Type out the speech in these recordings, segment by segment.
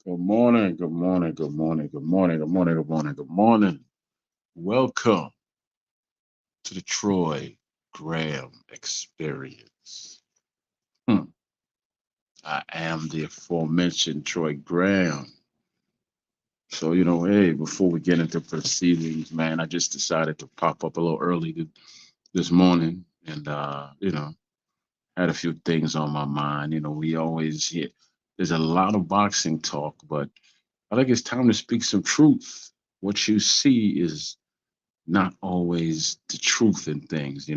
Good morning, good morning, good morning, good morning, good morning, good morning, good morning. Welcome to the Troy Graham Experience. Hmm. I am the aforementioned Troy Graham. So, hey, before we get into proceedings, man, I just decided to pop up a little early this morning and, had a few things on my mind. We always hear there's a lot of boxing talk, but I think it's time to speak some truth. What you see is not always the truth in things.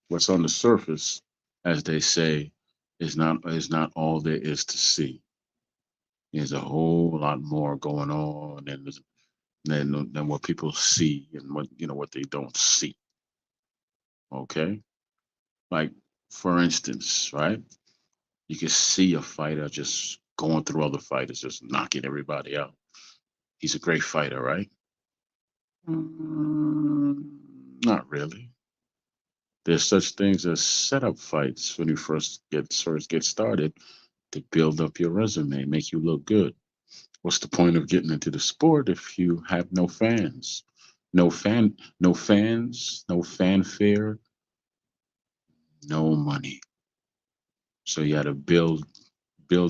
What's on the surface, as they say, is not all there is to see. There's a whole lot more going on than what people see and what they don't see. Okay, like for instance, right? You can see a fighter just going through other fighters, just knocking everybody out. He's a great fighter, right? Not really. There's such things as setup fights when you first get started to build up your resume, make you look good. What's the point of getting into the sport if you have no fans? No fans, no fanfare, no money. So you got to build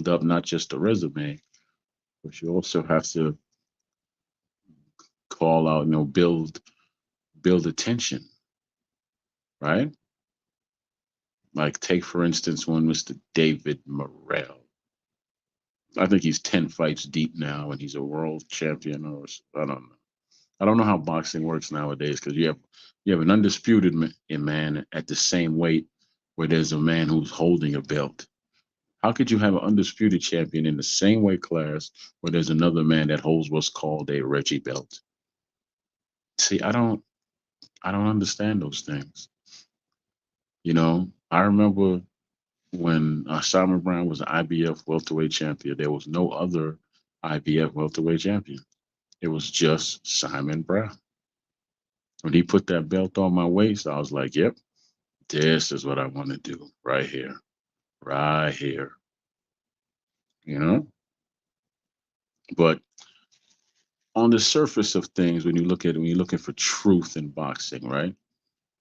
up not just a resume, but you also have to call out, build attention, right? Like take for instance one Mr. David Morrell. I think he's 10 fights deep now and he's a world champion I don't know. I don't know how boxing works nowadays because you have an undisputed man at the same weight where there's a man who's holding a belt. How could you have an undisputed champion in the same weight class where there's another man that holds what's called a Reggie belt? See, I don't understand those things. I remember when Simon Brown was an IBF welterweight champion, there was no other IBF welterweight champion. It was just Simon Brown. When he put that belt on my waist, I was like, yep, this is what I want to do right here, right here, you know? But on the surface of things, when you're looking for truth in boxing, right?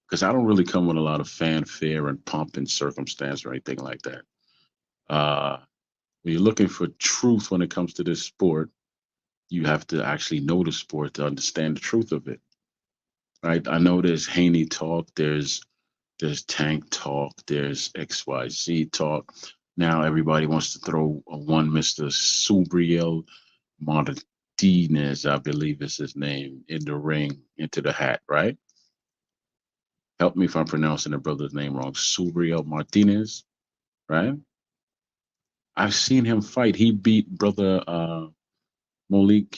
Because I don't really come with a lot of fanfare and pomp and circumstance or anything like that. Uh, when you're looking for truth when it comes to this sport, you have to actually know the sport to understand the truth of it, right? I know there's Haney talk, there's Tank talk, there's XYZ talk. Now everybody wants to throw a one Mr. Subriel Martinez, I believe is his name, in the ring into the hat, right? Help me if I'm pronouncing the brother's name wrong. Subriel Martinez, right? I've seen him fight. He beat brother Malik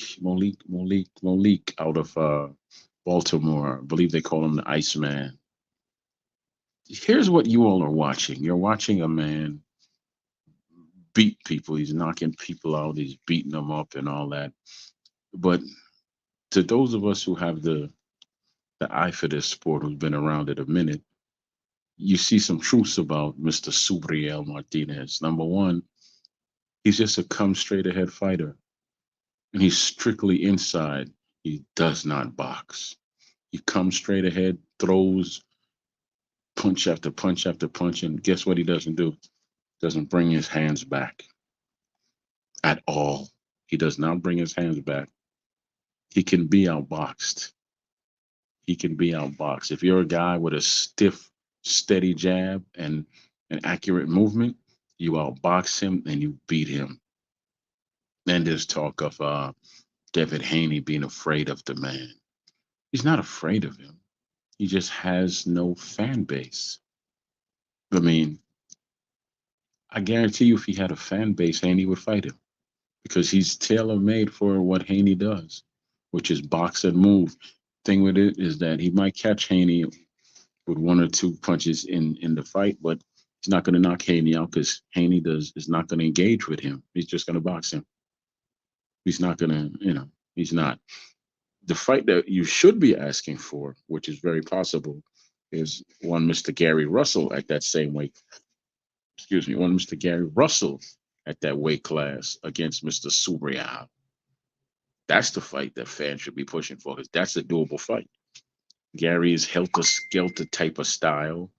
out of Baltimore. I believe they call him the Iceman. Here's what you all are watching. You're watching a man beat people. He's knocking people out. He's beating them up and all that. But to those of us who have the eye for this sport, who's been around it a minute, you see some truths about Mr. Subriel Martinez. Number one, he's just a come straight ahead fighter, and he's strictly inside. He does not box. He comes straight ahead, throws punch after punch after punch, and guess what he doesn't do? Doesn't bring his hands back at all. He does not bring his hands back. He can be outboxed. He can be outboxed. If you're a guy with a stiff, steady jab and an accurate movement, you outbox him and you beat him. Then there's talk of David Haney being afraid of the man. He's not afraid of him. He just has no fan base. I mean, I guarantee you, if he had a fan base, Haney would fight him because he's tailor made for what Haney does, which is box and move. Thing with it is that he might catch Haney with one or two punches in the fight, but he's not going to knock Haney out because Haney is not going to engage with him. He's just going to box him. He's not going to, he's not. The fight that you should be asking for, which is very possible, is one Mr. Gary Russell at that same weight. Excuse me, one Mr. Gary Russell at that weight class against Mr. Subriel. That's the fight that fans should be pushing for because that's a doable fight. Gary is helter skelter type of style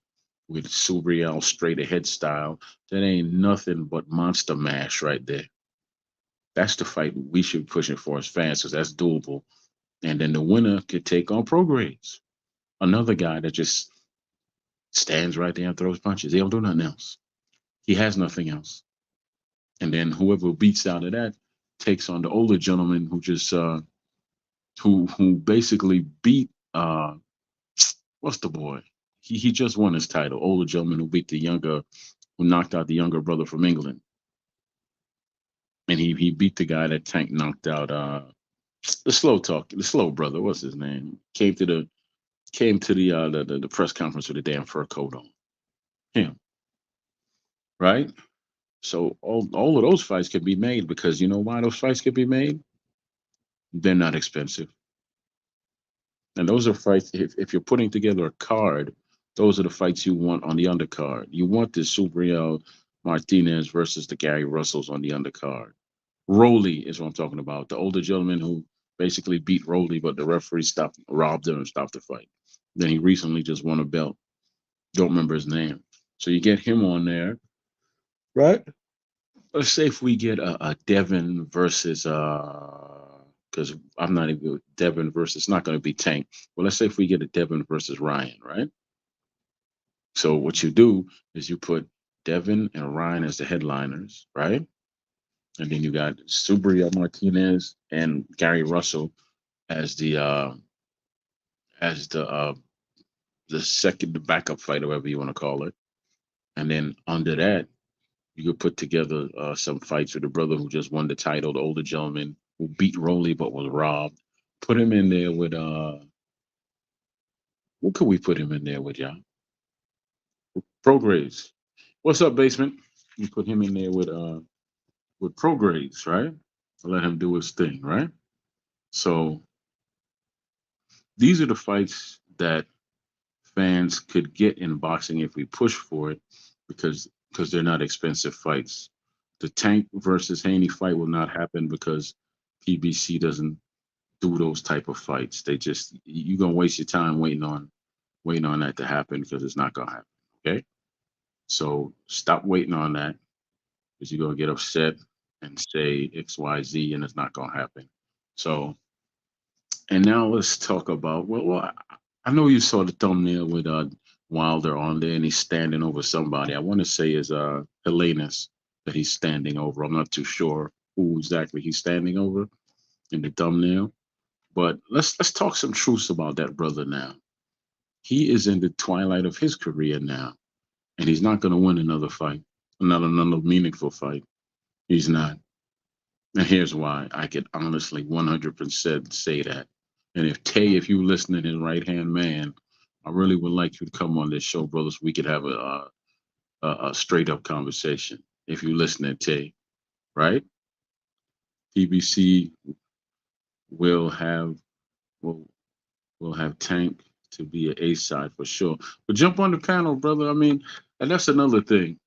with Subriel straight ahead style. That ain't nothing but monster mash right there. That's the fight we should be pushing for as fans because that's doable. And then the winner could take on Prograis, another guy that just stands right there and throws punches. He don't do nothing else. He has nothing else. And then whoever beats out of that takes on the older gentleman who just who basically beat what's the boy? He just won his title. Older gentleman who beat who knocked out the younger brother from England. And he beat the guy that Tank knocked out the slow brother, what's his name? Came to the press conference with a damn fur coat on. Him. Right? So all of those fights can be made because you know why those fights can be made? They're not expensive. And those are fights, if you're putting together a card, those are the fights you want on the undercard. You want the Subriel Martinez versus the Gary Russells on the undercard. Rolly is what I'm talking about. The older gentleman who basically beat Rolly, but the referee robbed him and stopped the fight. Then he recently just won a belt. Don't remember his name. So you get him on there, right? Let's say if we get a Devin versus because I'm not even Devin versus, it's not going to be Tank. Well, let's say if we get a Devin versus Ryan, right? So what you do is you put Devin and Ryan as the headliners, right? And then you got Subriel Martinez and Gary Russell as the second, the backup fight, whatever you want to call it. And then under that, you could put together some fights with the brother who just won the title, the older gentleman who beat Rolly but was robbed. Put him in there with what could we put him in there with, y'all? Prograis. What's up, basement? You put him in there with Prograis, right? Let him do his thing, right? So these are the fights that fans could get in boxing if we push for it, because they're not expensive fights. The Tank versus Haney fight will not happen because PBC doesn't do those type of fights. They just, you're gonna waste your time waiting on that to happen because it's not gonna happen. Okay, so stop waiting on that because you're gonna get upset and say XYZ and it's not gonna happen. So, and now let's talk about I know you saw the thumbnail with Wilder on there and he's standing over somebody. I want to say is Helenius that he's standing over. I'm not too sure who exactly he's standing over in the thumbnail. But let's talk some truths about that brother now. He is in the twilight of his career now, and he's not going to win another fight, another meaningful fight. He's not. And here's why I could honestly 100% say that. And if you listening in right hand man, I really would like you to come on this show, brothers. We could have a straight up conversation. If you listening, Tay, right? PBC will have will have Tank to be an A side for sure. But jump on the panel, brother. I mean, and that's another thing.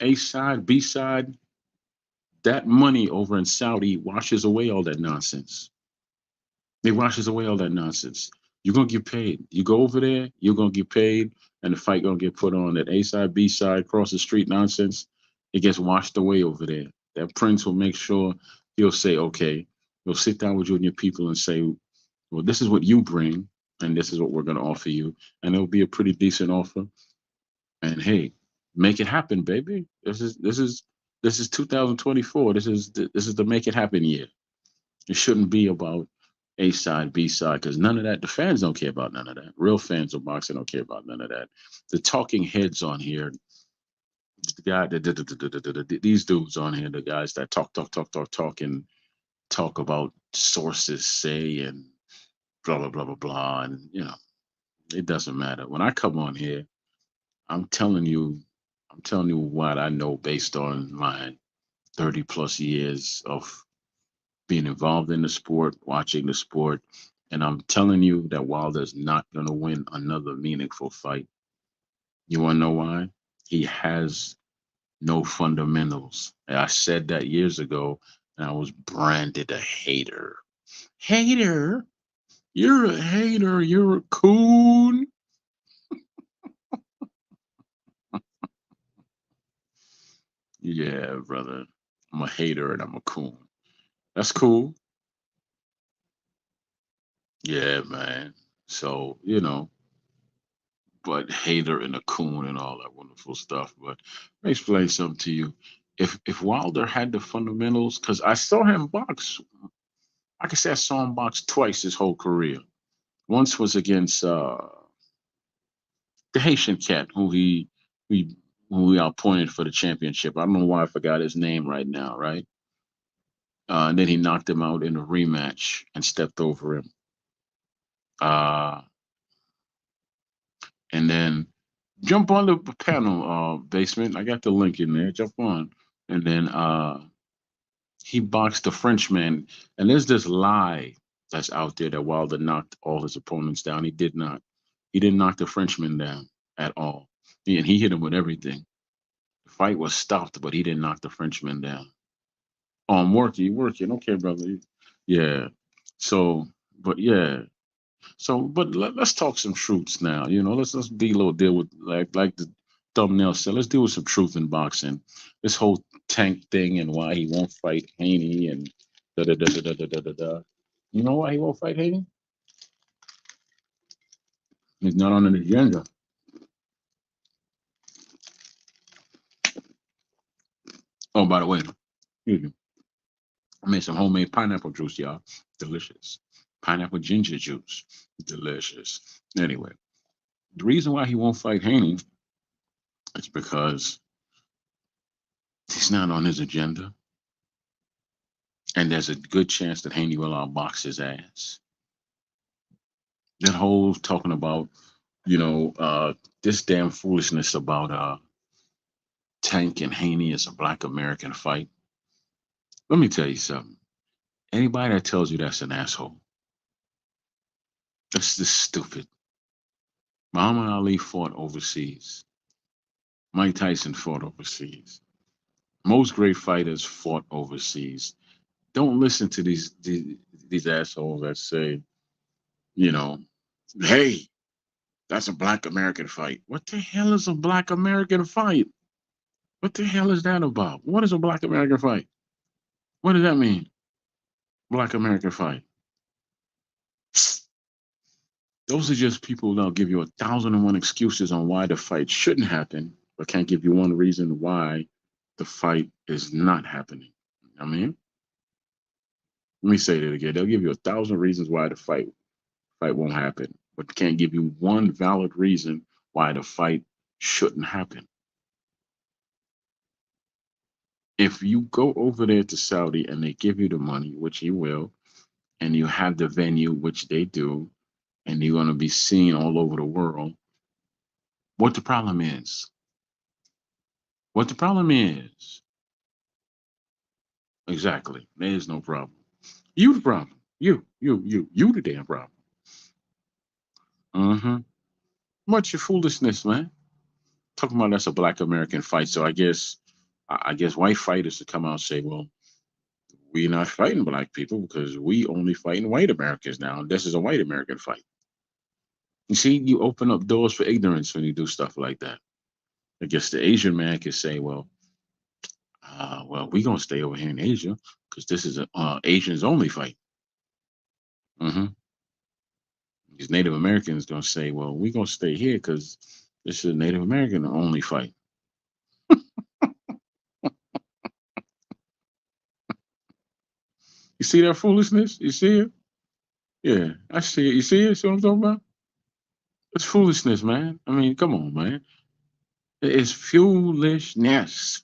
A side, B side, that money over in Saudi washes away all that nonsense. It washes away all that nonsense. You're gonna get paid. You go over there, you're gonna get paid, and the fight gonna get put on that A side, B side, cross the street nonsense, it gets washed away over there. That prince will make sure he'll say, okay, he'll sit down with you and your people and say, well, this is what you bring, and this is what we're gonna offer you, and it'll be a pretty decent offer. And hey, make it happen, baby. This is 2024. This is the make it happen year. It shouldn't be about A side, B side, because none of that. The fans don't care about none of that. Real fans of boxing don't care about none of that. The talking heads on here, the guy, these dudes on here, the guys that talk, and talk about sources say and blah blah blah blah blah, and it doesn't matter. When I come on here, I'm telling you, I'm telling you what I know based on my 30 plus years of being involved in the sport, watching the sport. And I'm telling you that Wilder's not going to win another meaningful fight. You want to know why? He has no fundamentals. And I said that years ago, and I was branded a hater. Hater? You're a hater. You're a coon. Yeah, brother. I'm a hater and I'm a coon. That's cool. Yeah, man. So, but hater and a coon and all that wonderful stuff. But let me explain something to you. If Wilder had the fundamentals, because I saw him box, like I said, I saw him box twice his whole career. Once was against the Haitian cat we who we appointed for the championship. I don't know why I forgot his name right now, right? And then he knocked him out in a rematch and stepped over him. Uh, and then jump on the panel, basement. I got the link in there. Jump on. And then he boxed a Frenchman. And there's this lie that's out there that Wilder knocked all his opponents down. He did not. He didn't knock the Frenchman down at all. And he hit him with everything. The fight was stopped, but he didn't knock the Frenchman down. Oh, I'm working. Okay, brother. Yeah. So, but yeah. So, but let's talk some truths now. Let's be a little deal with like the thumbnail said. Let's deal with some truth in boxing. This whole Tank thing and why he won't fight Haney and da da da da da da da da. Da. You know why he won't fight Haney? He's not on an agenda. Oh, by the way, excuse me. I made some homemade pineapple juice, y'all. Delicious. Pineapple ginger juice. Delicious. Anyway, the reason why he won't fight Haney is because he's not on his agenda. And there's a good chance that Haney will outbox his ass. That whole talking about, this damn foolishness about Tank and Haney is a black American fight. Let me tell you something. Anybody that tells you that's an asshole. That's just stupid. Muhammad Ali fought overseas. Mike Tyson fought overseas. Most great fighters fought overseas. Don't listen to these assholes that say, you know, hey, that's a black American fight. What the hell is a black American fight? What the hell is that about? What is a black American fight? What does that mean? Black American fight. Those are just people that'll give you 1,001 excuses on why the fight shouldn't happen, but can't give you one reason why the fight is not happening. I mean, let me say that again. They'll give you 1,000 reasons why the fight won't happen, but can't give you one valid reason why the fight shouldn't happen. If you go over there to Saudi and they give you the money, which you will, and you have the venue, which they do, and you're going to be seen all over the world, what the problem is? What the problem is? Exactly. There is no problem. You the problem. You the damn problem. Mm-hmm. Much your foolishness, man. Talking about that's a black American fight. So I guess white fighters to come out and say, well, we're not fighting black people because we only fighting white Americans now. This is a white American fight. You see, you open up doors for ignorance when you do stuff like that. I guess the Asian man can say, well, we're gonna stay over here in Asia because this is a Asians only fight. Hmm. These Native Americans gonna say, well, we're gonna stay here because this is a Native American only fight. You see that foolishness? You see it? Yeah, I see it. You see it? See what I'm talking about? It's foolishness, man. I mean, come on, man. It's foolishness.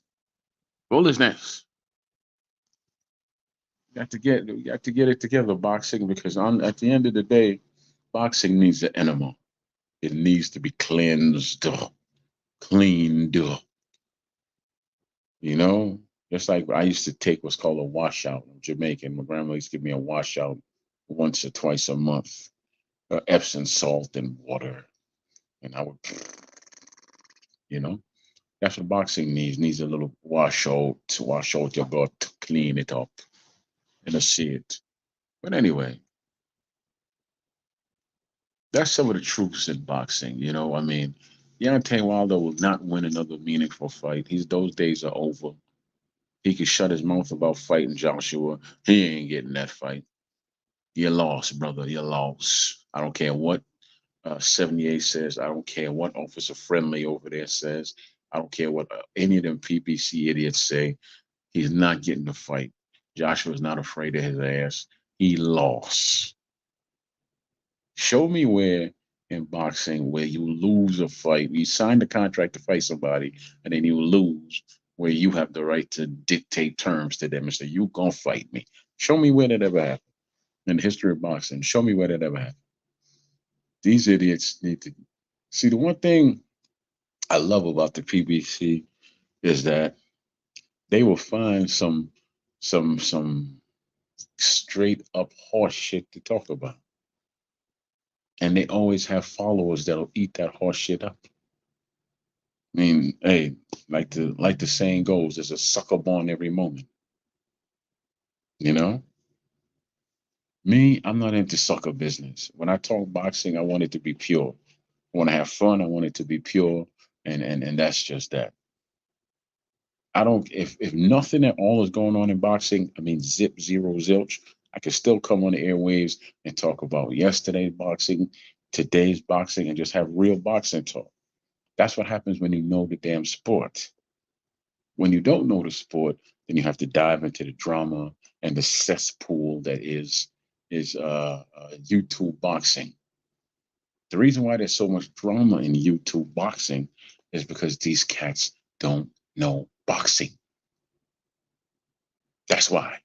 Foolishness. You got to get it together, boxing, because at the end of the day, boxing needs an enema. It needs to be cleansed, cleaned. You know, just like I used to take what's called a washout. I'm Jamaican. My grandma used to give me a washout once or twice a month, Epsom salt and water, and I would, you know, that's what boxing needs. Needs a little washout to wash out your gut, clean it up, and a see it. But anyway, that's some of the truths in boxing. I mean, Deontay Wilder will not win another meaningful fight. Those days are over. He could shut his mouth about fighting Joshua. He ain't getting that fight. You lost, brother. You lost. I don't care what 78 says. I don't care what Officer Friendly over there says. I don't care what any of them PPC idiots say. He's not getting the fight. Joshua's not afraid of his ass. He lost. Show me where in boxing where you lose a fight, you sign the contract to fight somebody, and then you lose, where you have the right to dictate terms to them and say, you gonna fight me. Show me where that ever happened in the history of boxing. Show me where that ever happened. These idiots need to see. The one thing I love about the PBC is that they will find some straight up horse shit to talk about. And they always have followers that'll eat that horse shit up. I mean, hey, like the saying goes, there's a sucker born every moment. You know, me, I'm not into sucker business. When I talk boxing, I want it to be pure. I want to have fun. I want it to be pure, and that's just that. I don't. If nothing at all is going on in boxing, I mean, zip zero zilch. I can still come on the airwaves and talk about yesterday's boxing, today's boxing, and just have real boxing talk. That's what happens when you know the damn sport. When you don't know the sport, then you have to dive into the drama and the cesspool that is YouTube boxing. The reason why there's so much drama in YouTube boxing is because these cats don't know boxing. That's why.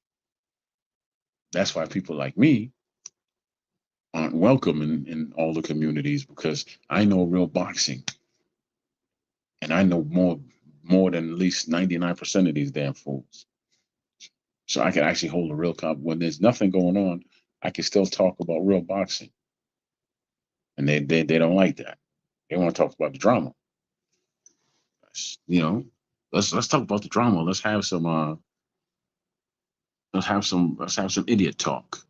That's why people like me aren't welcome in all the communities because I know real boxing and I know more than at least 99% of these damn fools. So I can actually hold a real when there's nothing going on, I can still talk about real boxing. And they don't like that. They want to talk about the drama. You know, let's talk about the drama. Let's have some idiot talk.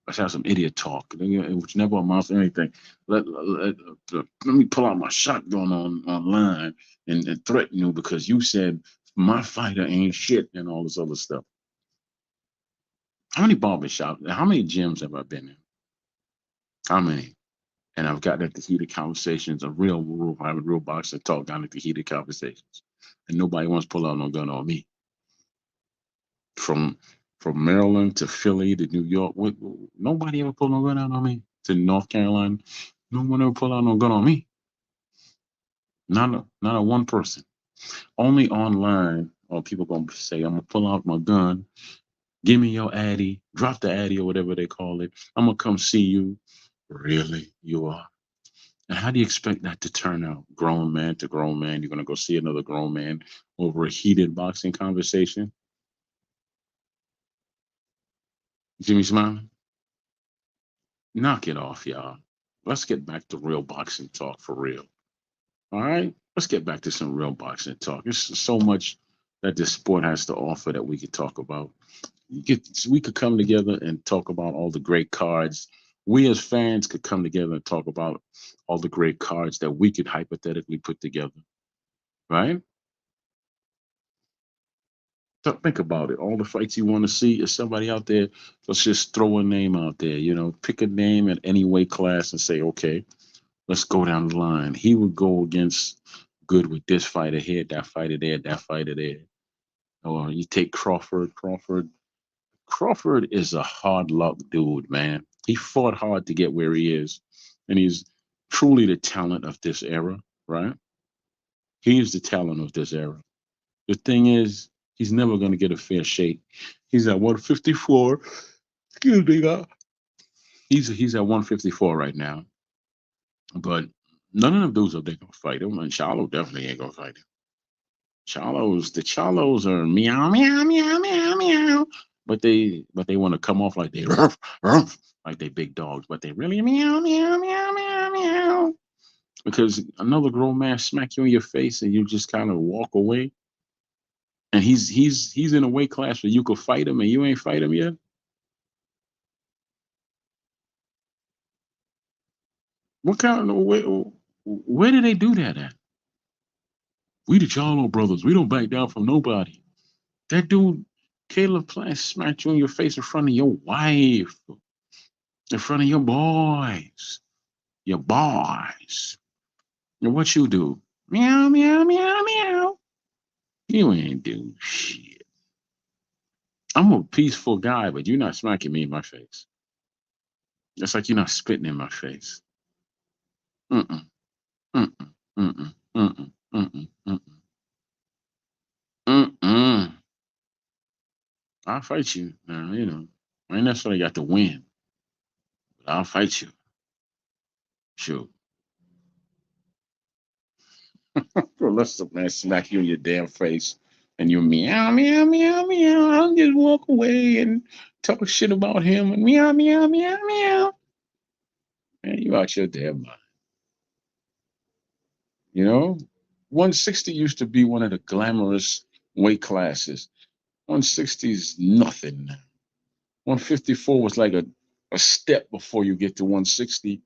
Let's have some idiot talk, which never amounts to anything. Let me pull out my shotgun online and threaten you because you said my fighter ain't shit and all this other stuff. How many barbershops, how many gyms have I been in? How many? And I've gotten into heated conversations, having real boxing talk, down into heated conversations. And nobody wants to pull out no gun on me. From Maryland to Philly to New York, nobody ever pulled no gun out on me. To North Carolina, no one ever pulled out no gun on me. Not a one person. Only online are people gonna say, I'm gonna pull out my gun, give me your addy, drop the addy or whatever they call it. I'm gonna come see you. Really? You are? And how do you expect that to turn out? Grown man to grown man. You're gonna go see another grown man over a heated boxing conversation. Jimmy smiling? Knock it off, y'all. Let's get back to real boxing talk for real. All right? Let's get back to some real boxing talk. There's so much that this sport has to offer that we could talk about. We could come together and talk about all the great cards we as fans could come together and talk about all the great cards that we could hypothetically put together, right? So think about it. All the fights you want to see is somebody out there. Let's just throw a name out there. Pick a name at any weight class and say, okay, let's go down the line. He would go against good with this fighter here, that fighter there, that fighter there. Or you take Crawford. Crawford is a hard luck dude, man. He fought hard to get where he is, and he's truly the talent of this era, right? He is the talent of this era. The thing is, he's never going to get a fair shake. He's at 154. Excuse me, God. He's at 154 right now, but none of them dudes up there gonna fight him, and Charlo definitely ain't gonna fight him. The Charlos are meow meow meow meow meow, but they want to come off like they ruff, ruff, like they big dogs, but they really meow meow meow meow meow. Because another grown man smack you in your face and you just kind of walk away, and he's in a weight class where you could fight him and you ain't fight him yet. What kind of where did they do that at? We the Charlo brothers. We don't back down from nobody. That dude, Caleb Plant, smacked you in your face in front of your wife, in front of your boys, your boys. And what you do? Meow, meow, meow, meow. You ain't do shit. I'm a peaceful guy, but you're not smacking me in my face. It's like you're not spitting in my face. Mm-mm, mm-mm, mm-mm, mm-mm, mm-mm, mm-mm, mm-mm. I'll fight you. Now, I ain't necessarily got to win, but I'll fight you. Sure. Bro, let's the man smack you in your damn face and you meow, meow, meow, meow. I'll just walk away and talk shit about him and meow, meow, meow, meow. Man, you out your damn mind. You know? 160 used to be one of the glamorous weight classes. 160 is nothing now. 154 was like a step before you get to 160.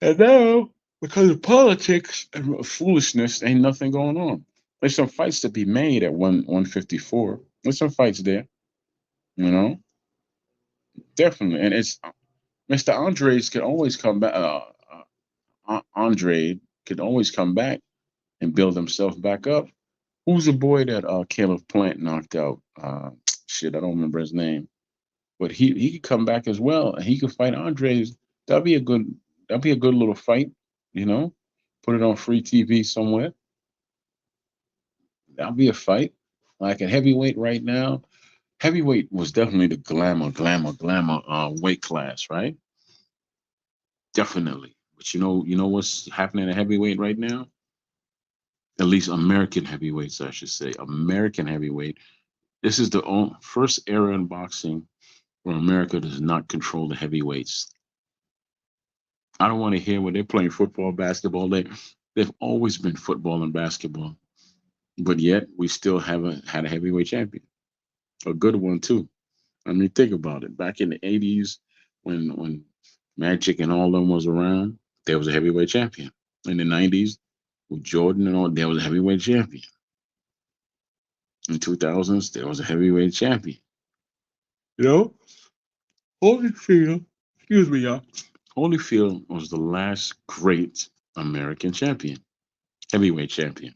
And now, because of politics and foolishness, ain't nothing going on. There's some fights to be made at 154. There's some fights there, you know, definitely. And it's Mr. Andres could always come back. Andre could always come back and build himself back up. Who's the boy that Caleb Plant knocked out? Shit, I don't remember his name, but he could come back as well, and he could fight Andres. That'd be a good that'd be a good little fight, you know. Put it on free TV somewhere. That'll be a fight. Like at heavyweight right now, heavyweight was definitely the glamour weight class, right? Definitely. But you know what's happening at heavyweight right now? At least American heavyweights, I should say. American heavyweight. This is the first era in boxing where America does not control the heavyweights. I don't want to hear when they're playing football, basketball. They've always been football and basketball, but yet we still haven't had a heavyweight champion, a good one too. I mean, think about it. Back in the '80s, when Magic and all them was around, there was a heavyweight champion. In the '90s, with Jordan and all, there was a heavyweight champion. In 2000s, there was a heavyweight champion. You know, Holyfield, excuse me, y'all. Holyfield was the last great American champion, heavyweight champion.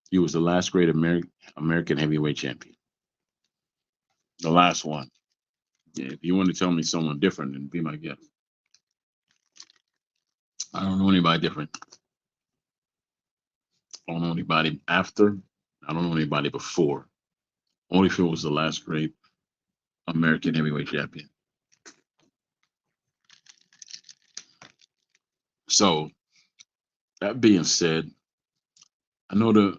He was the last great American heavyweight champion. The last one. Yeah, if you want to tell me someone different, then be my guest. I don't know anybody different. I don't know anybody after. I don't know anybody before. Holyfield was the last great American heavyweight champion. So that being said, I know the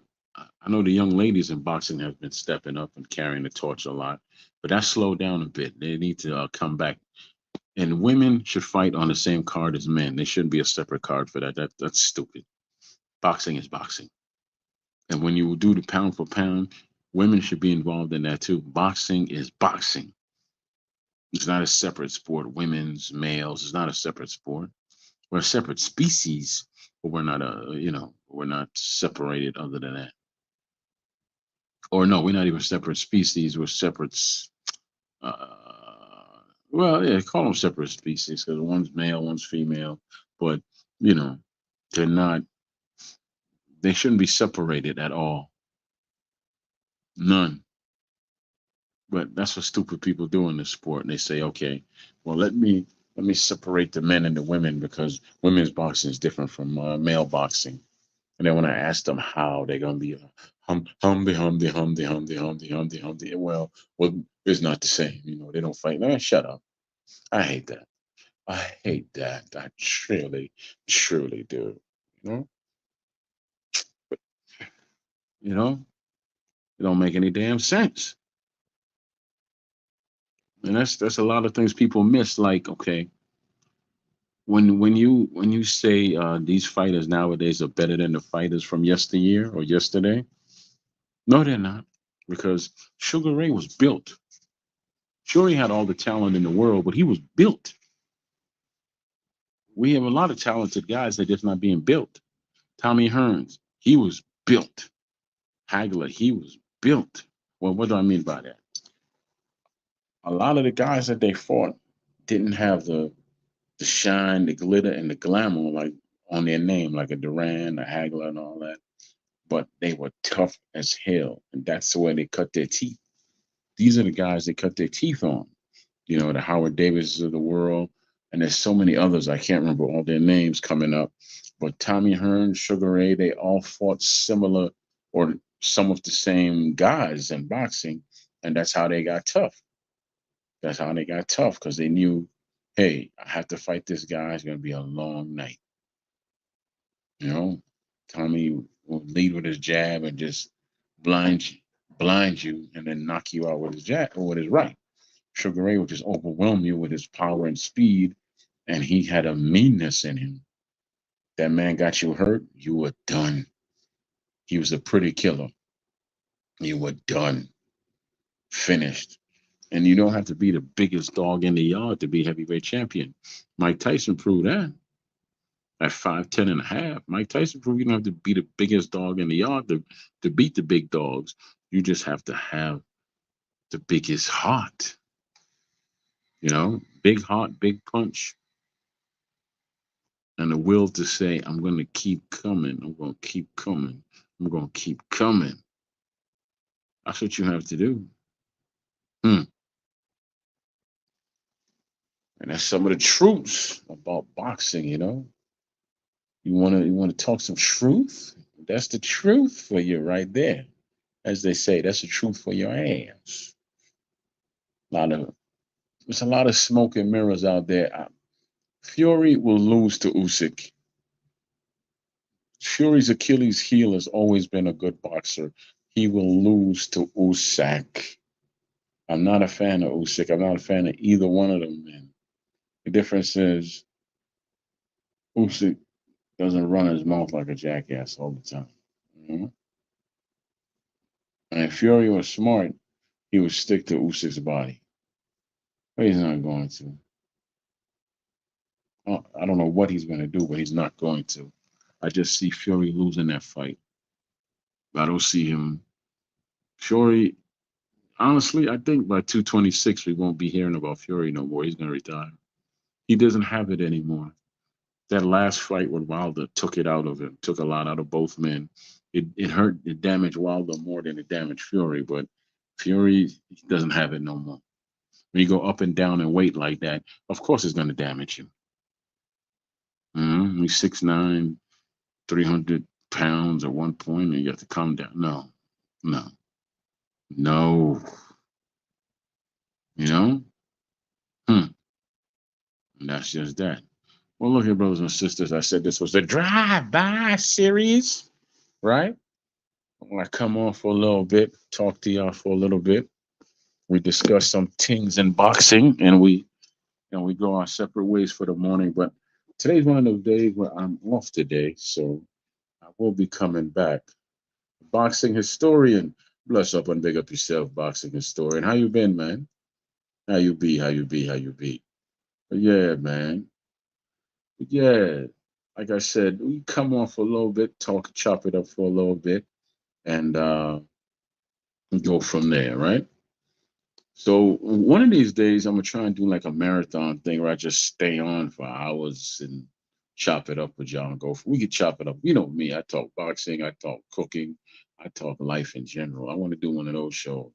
I know the young ladies in boxing have been stepping up and carrying the torch a lot, but that slowed down a bit. They need to come back. And women should fight on the same card as men. There shouldn't be a separate card for that. That's stupid. Boxing is boxing. And when you do the pound for pound, women should be involved in that too. Boxing is boxing. It's not a separate sport. Women's, males. It's not a separate sport. We're a separate species, but we're not we're not separated other than that. Or no, we're not even separate species. We're separate. Well, yeah, call them separate species because one's male, one's female, but you know, they're not. They shouldn't be separated at all. None. But that's what stupid people do in this sport. And they say, okay, well, let me separate the men and the women because women's boxing is different from male boxing. And then when I ask them how, they're gonna be humdy. Well, it's not the same. They don't fight. Man, shut up. I hate that. I hate that. I truly, truly do. You know, you know, it don't make any damn sense. And that's a lot of things people miss. Like, okay, when you say these fighters nowadays are better than the fighters from yesteryear or yesterday, no, they're not, because Sugar Ray was built. Sure, he had all the talent in the world, but he was built. We have a lot of talented guys that are just not being built. Tommy Hearns, he was built. Hagler, he was built. Well, what do I mean by that? A lot of the guys that they fought didn't have the shine, the glitter, and the glamour like on their name, like a Duran, a Hagler, and all that. But they were tough as hell, and that's the way they cut their teeth. These are the guys they cut their teeth on. The Howard Davis of the world, and there's so many others. I can't remember all their names coming up, but Tommy Hearn, Sugar Ray, they all fought similar or some of the same guys in boxing, and that's how they got tough. That's how they got tough because they knew, hey, I have to fight this guy. It's going to be a long night. You know, Tommy will lead with his jab and just blind you, blind you, and then knock you out with his jab or with his right. Sugar Ray would just overwhelm you with his power and speed, and he had a meanness in him. That man got you hurt, you were done. He was a pretty killer. You were done, finished. And you don't have to be the biggest dog in the yard to be heavyweight champion. Mike Tyson proved that at 5'10" and a half. Mike Tyson proved you don't have to be the biggest dog in the yard to beat the big dogs. You just have to have the biggest heart. Big heart, big punch, and the will to say, I'm going to keep coming. I'm going to keep coming. I'm going to keep coming. That's what you have to do. Hmm. And that's some of the truths about boxing. You want to talk some truth. That's the truth for you right there. As they say, that's the truth for your ass. A lot of There's a lot of smoke and mirrors out there. Fury will lose to Usyk. Fury's Achilles heel has always been a good boxer. He will lose to Usyk. I'm not a fan of Usyk. I'm not a fan of either one of them men. The difference is Usyk doesn't run his mouth like a jackass all the time. Mhm. And if Fury was smart, he would stick to Usyk's body. But he's not going to. I don't know what he's going to do, but he's not going to. I just see Fury losing that fight. I don't see him. Fury, honestly, I think by 226, we won't be hearing about Fury no more. He's going to retire. He doesn't have it anymore. That last fight with Wilder took it out of him, took a lot out of both men. It hurt, it damaged Wilder more than it damaged Fury, but Fury doesn't have it no more. When you go up and down in weight like that, of course it's going to damage you. He's 6'9", 300 pounds at one point, and you have to calm down. No, no, no. You know? Hmm. And that's just that. Well, look here, brothers and sisters. I said this was the drive-by series, right? I want to come on for a little bit, talk to y'all for a little bit. We discuss some things in boxing, and we go our separate ways for the morning. But today's one of those days where I'm off today, so I will be coming back. Boxing historian, bless up and big up yourself, boxing historian. How you been, man? How you be? How you be? How you be? But yeah, man. But yeah, like I said, we come on for a little bit, talk, chop it up for a little bit, and go from there, right? So one of these days, I'm gonna try and do like a marathon thing where I just stay on for hours and chop it up with y'all and go. We could chop it up. You know me. I talk boxing. I talk cooking. I talk life in general. I want to do one of those shows.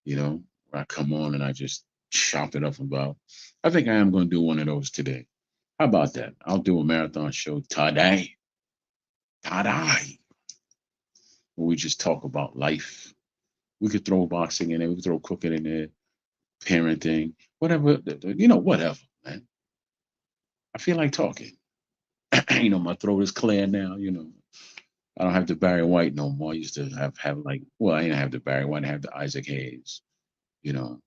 Where I come on and I just chop it up about. I think I am going to do one of those today. How about that? I'll do a marathon show today. Today. Where we just talk about life. We could throw boxing in there. We could throw cooking in there, parenting, whatever. Whatever, man. I feel like talking. My throat is clear now. I don't have the Barry White no more. I used to have like, well, I didn't have the Barry White. I have the Isaac Hayes. You know,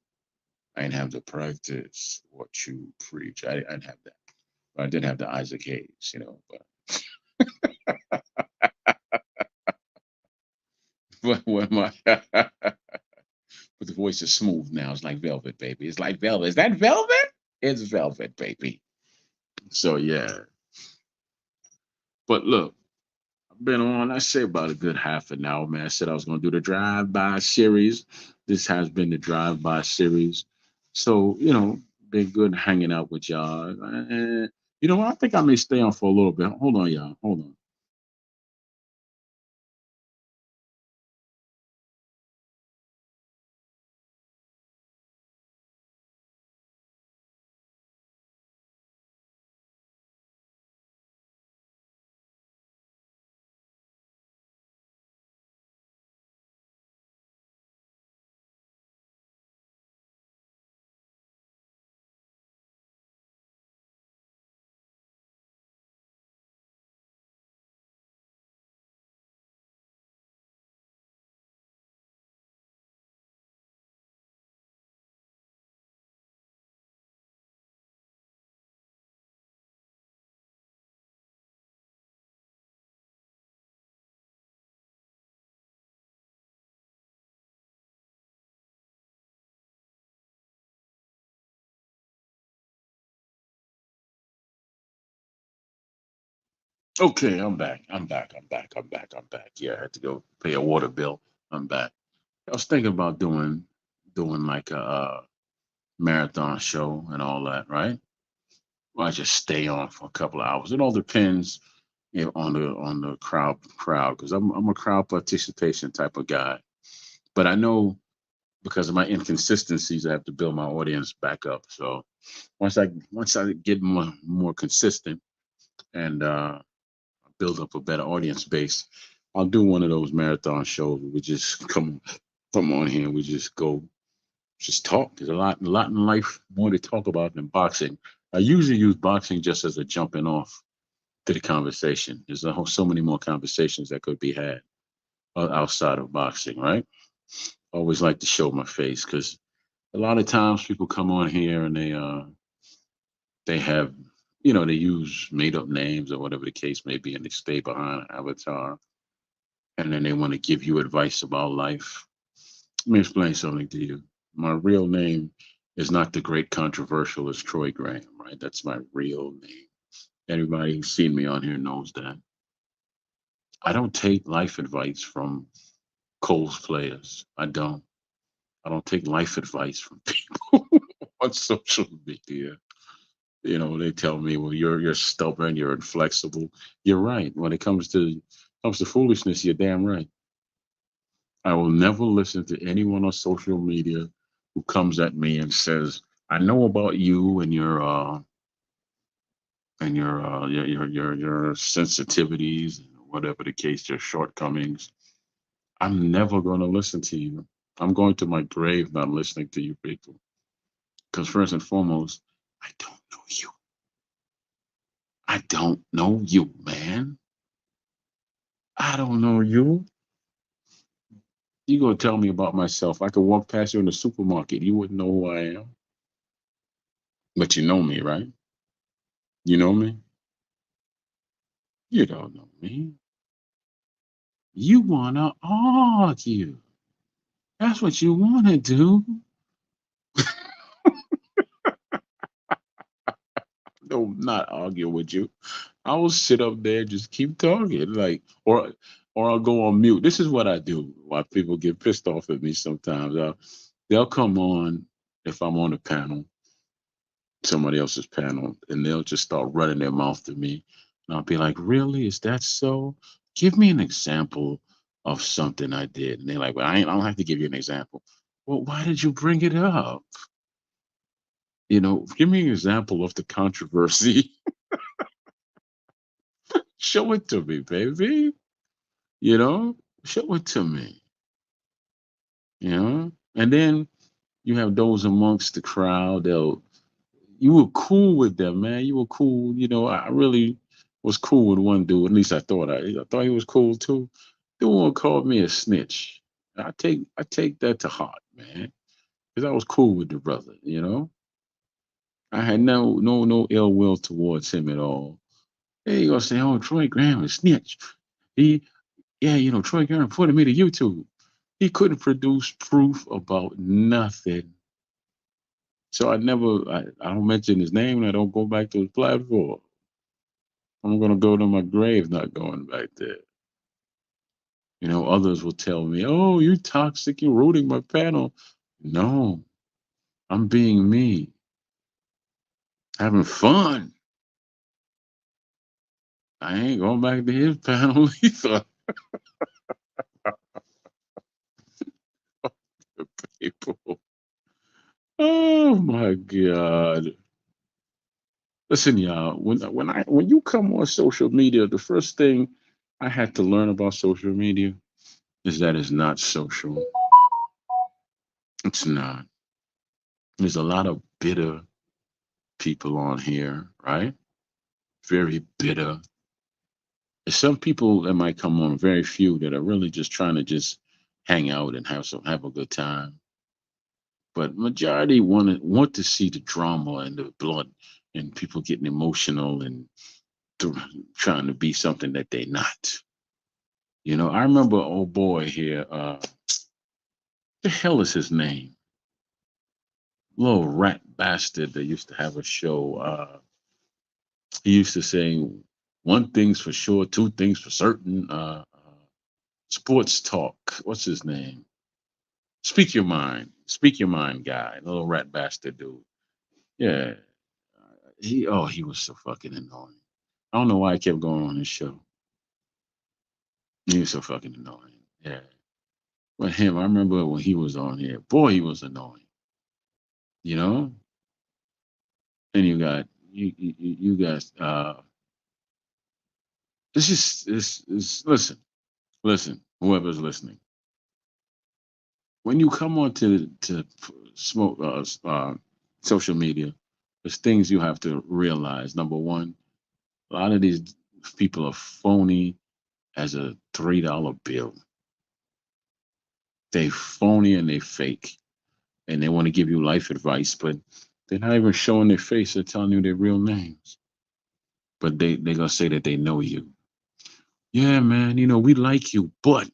I didn't have to practice what you preach. I didn't have that. But I did have the Isaac Hayes. But when my but the voice is smooth now. It's like velvet, baby. It's like velvet. Is that velvet? It's velvet, baby. So yeah. But look, I've been on, I say about a good half an hour, man. I said I was gonna do the drive-by series. This has been the drive-by series. So, been good hanging out with y'all. And I think I may stay on for a little bit. Hold on, y'all. Hold on. Okay, I'm back. I'm back. I'm back. I'm back. I'm back. Yeah, I had to go pay a water bill. I'm back. I was thinking about doing like a marathon show and all that, right? Well, I just stay on for a couple of hours. It all depends on the crowd because I'm a crowd participation type of guy. But I know because of my inconsistencies, I have to build my audience back up. So once I get more consistent and build up a better audience base, I'll do one of those marathon shows. We just come on here. We just talk. There's a lot in life more to talk about than boxing. I usually use boxing just as a jumping off to the conversation. There's so many more conversations that could be had outside of boxing, right? Always like to show my face because a lot of times people come on here and they have they use made up names or whatever the case may be, and they stay behind an avatar, and then they want to give you advice about life. Let me explain something to you. My real name is not the great controversialist Troy Graham, right? That's my real name. Everybody who's seen me on here knows that. I don't take life advice from Coles players. I don't. I don't take life advice from people on social media. They tell me, "Well, you're stubborn, you're inflexible." You're right. When it comes to foolishness, you're damn right. I will never listen to anyone on social media who comes at me and says, "I know about you and your sensitivities, whatever the case, your shortcomings." I'm never going to listen to you. I'm going to my grave not listening to you people. Because first and foremost, I don't know you. I don't know you, man. I don't know you. You gonna tell me about myself? I could walk past you in the supermarket. You wouldn't know who I am. But you know me, right? You know me? You don't know me. You wanna argue. That's what you wanna do. will not argue with you. I will sit up there and just keep talking, like, or I'll go on mute. This is what I do. Why people get pissed off at me sometimes. They'll come on if I'm on a panel, somebody else's panel, and they'll just start running their mouth to me, and I'll be like, "Really? Is that so? Give me an example of something I did." And they're like, "Well, I don't have to give you an example." Well, why did you bring it up? Give me an example of the controversy. Show it to me, baby. You know, show it to me. And then you have those amongst the crowd. You were cool with them, man. You were cool. I really was cool with one dude. At least I thought he was cool too. The one called me a snitch. I take that to heart, man, because I was cool with the brother. I had no ill will towards him at all. Hey, you gonna say, "Oh, Troy Graham is snitch." He, yeah, Troy Graham put me to YouTube. He couldn't produce proof about nothing. So I don't mention his name and I don't go back to his platform. I'm gonna go to my grave not going back there. Others will tell me, "Oh, you toxic, you're ruining my panel." No, I'm being me, having fun. I ain't going back to his panel either. People. Oh my God. Listen, y'all, when you come on social media, the first thing I had to learn about social media is that it's not social. It's not. There's a lot of bitter people on here, right? Very bitter. There's some people that might come on, very few that are really just trying to just hang out and have a good time. But majority want to see the drama and the blood and people getting emotional and th- trying to be something that they're not. I remember an old boy here. The hell is his name? Little rat bastard that used to have a show. He used to say one thing's for sure, two things for certain. Sports talk. What's his name? Speak your mind. Speak your mind, guy. Little rat bastard dude. Yeah. He was so fucking annoying. I don't know why I kept going on his show. He was so fucking annoying. Yeah. But him, I remember when he was on here. Boy, he was annoying. You know. And you guys. It's just it's listen. Whoever's listening, when you come on to smoke social media, there's things you have to realize. Number one, a lot of these people are phony as a $3 bill. They phony and they fake, and they want to give you life advice, but they're not even showing their face. They're telling you their real names, but they gonna say that they know you. Yeah, man. We like you, but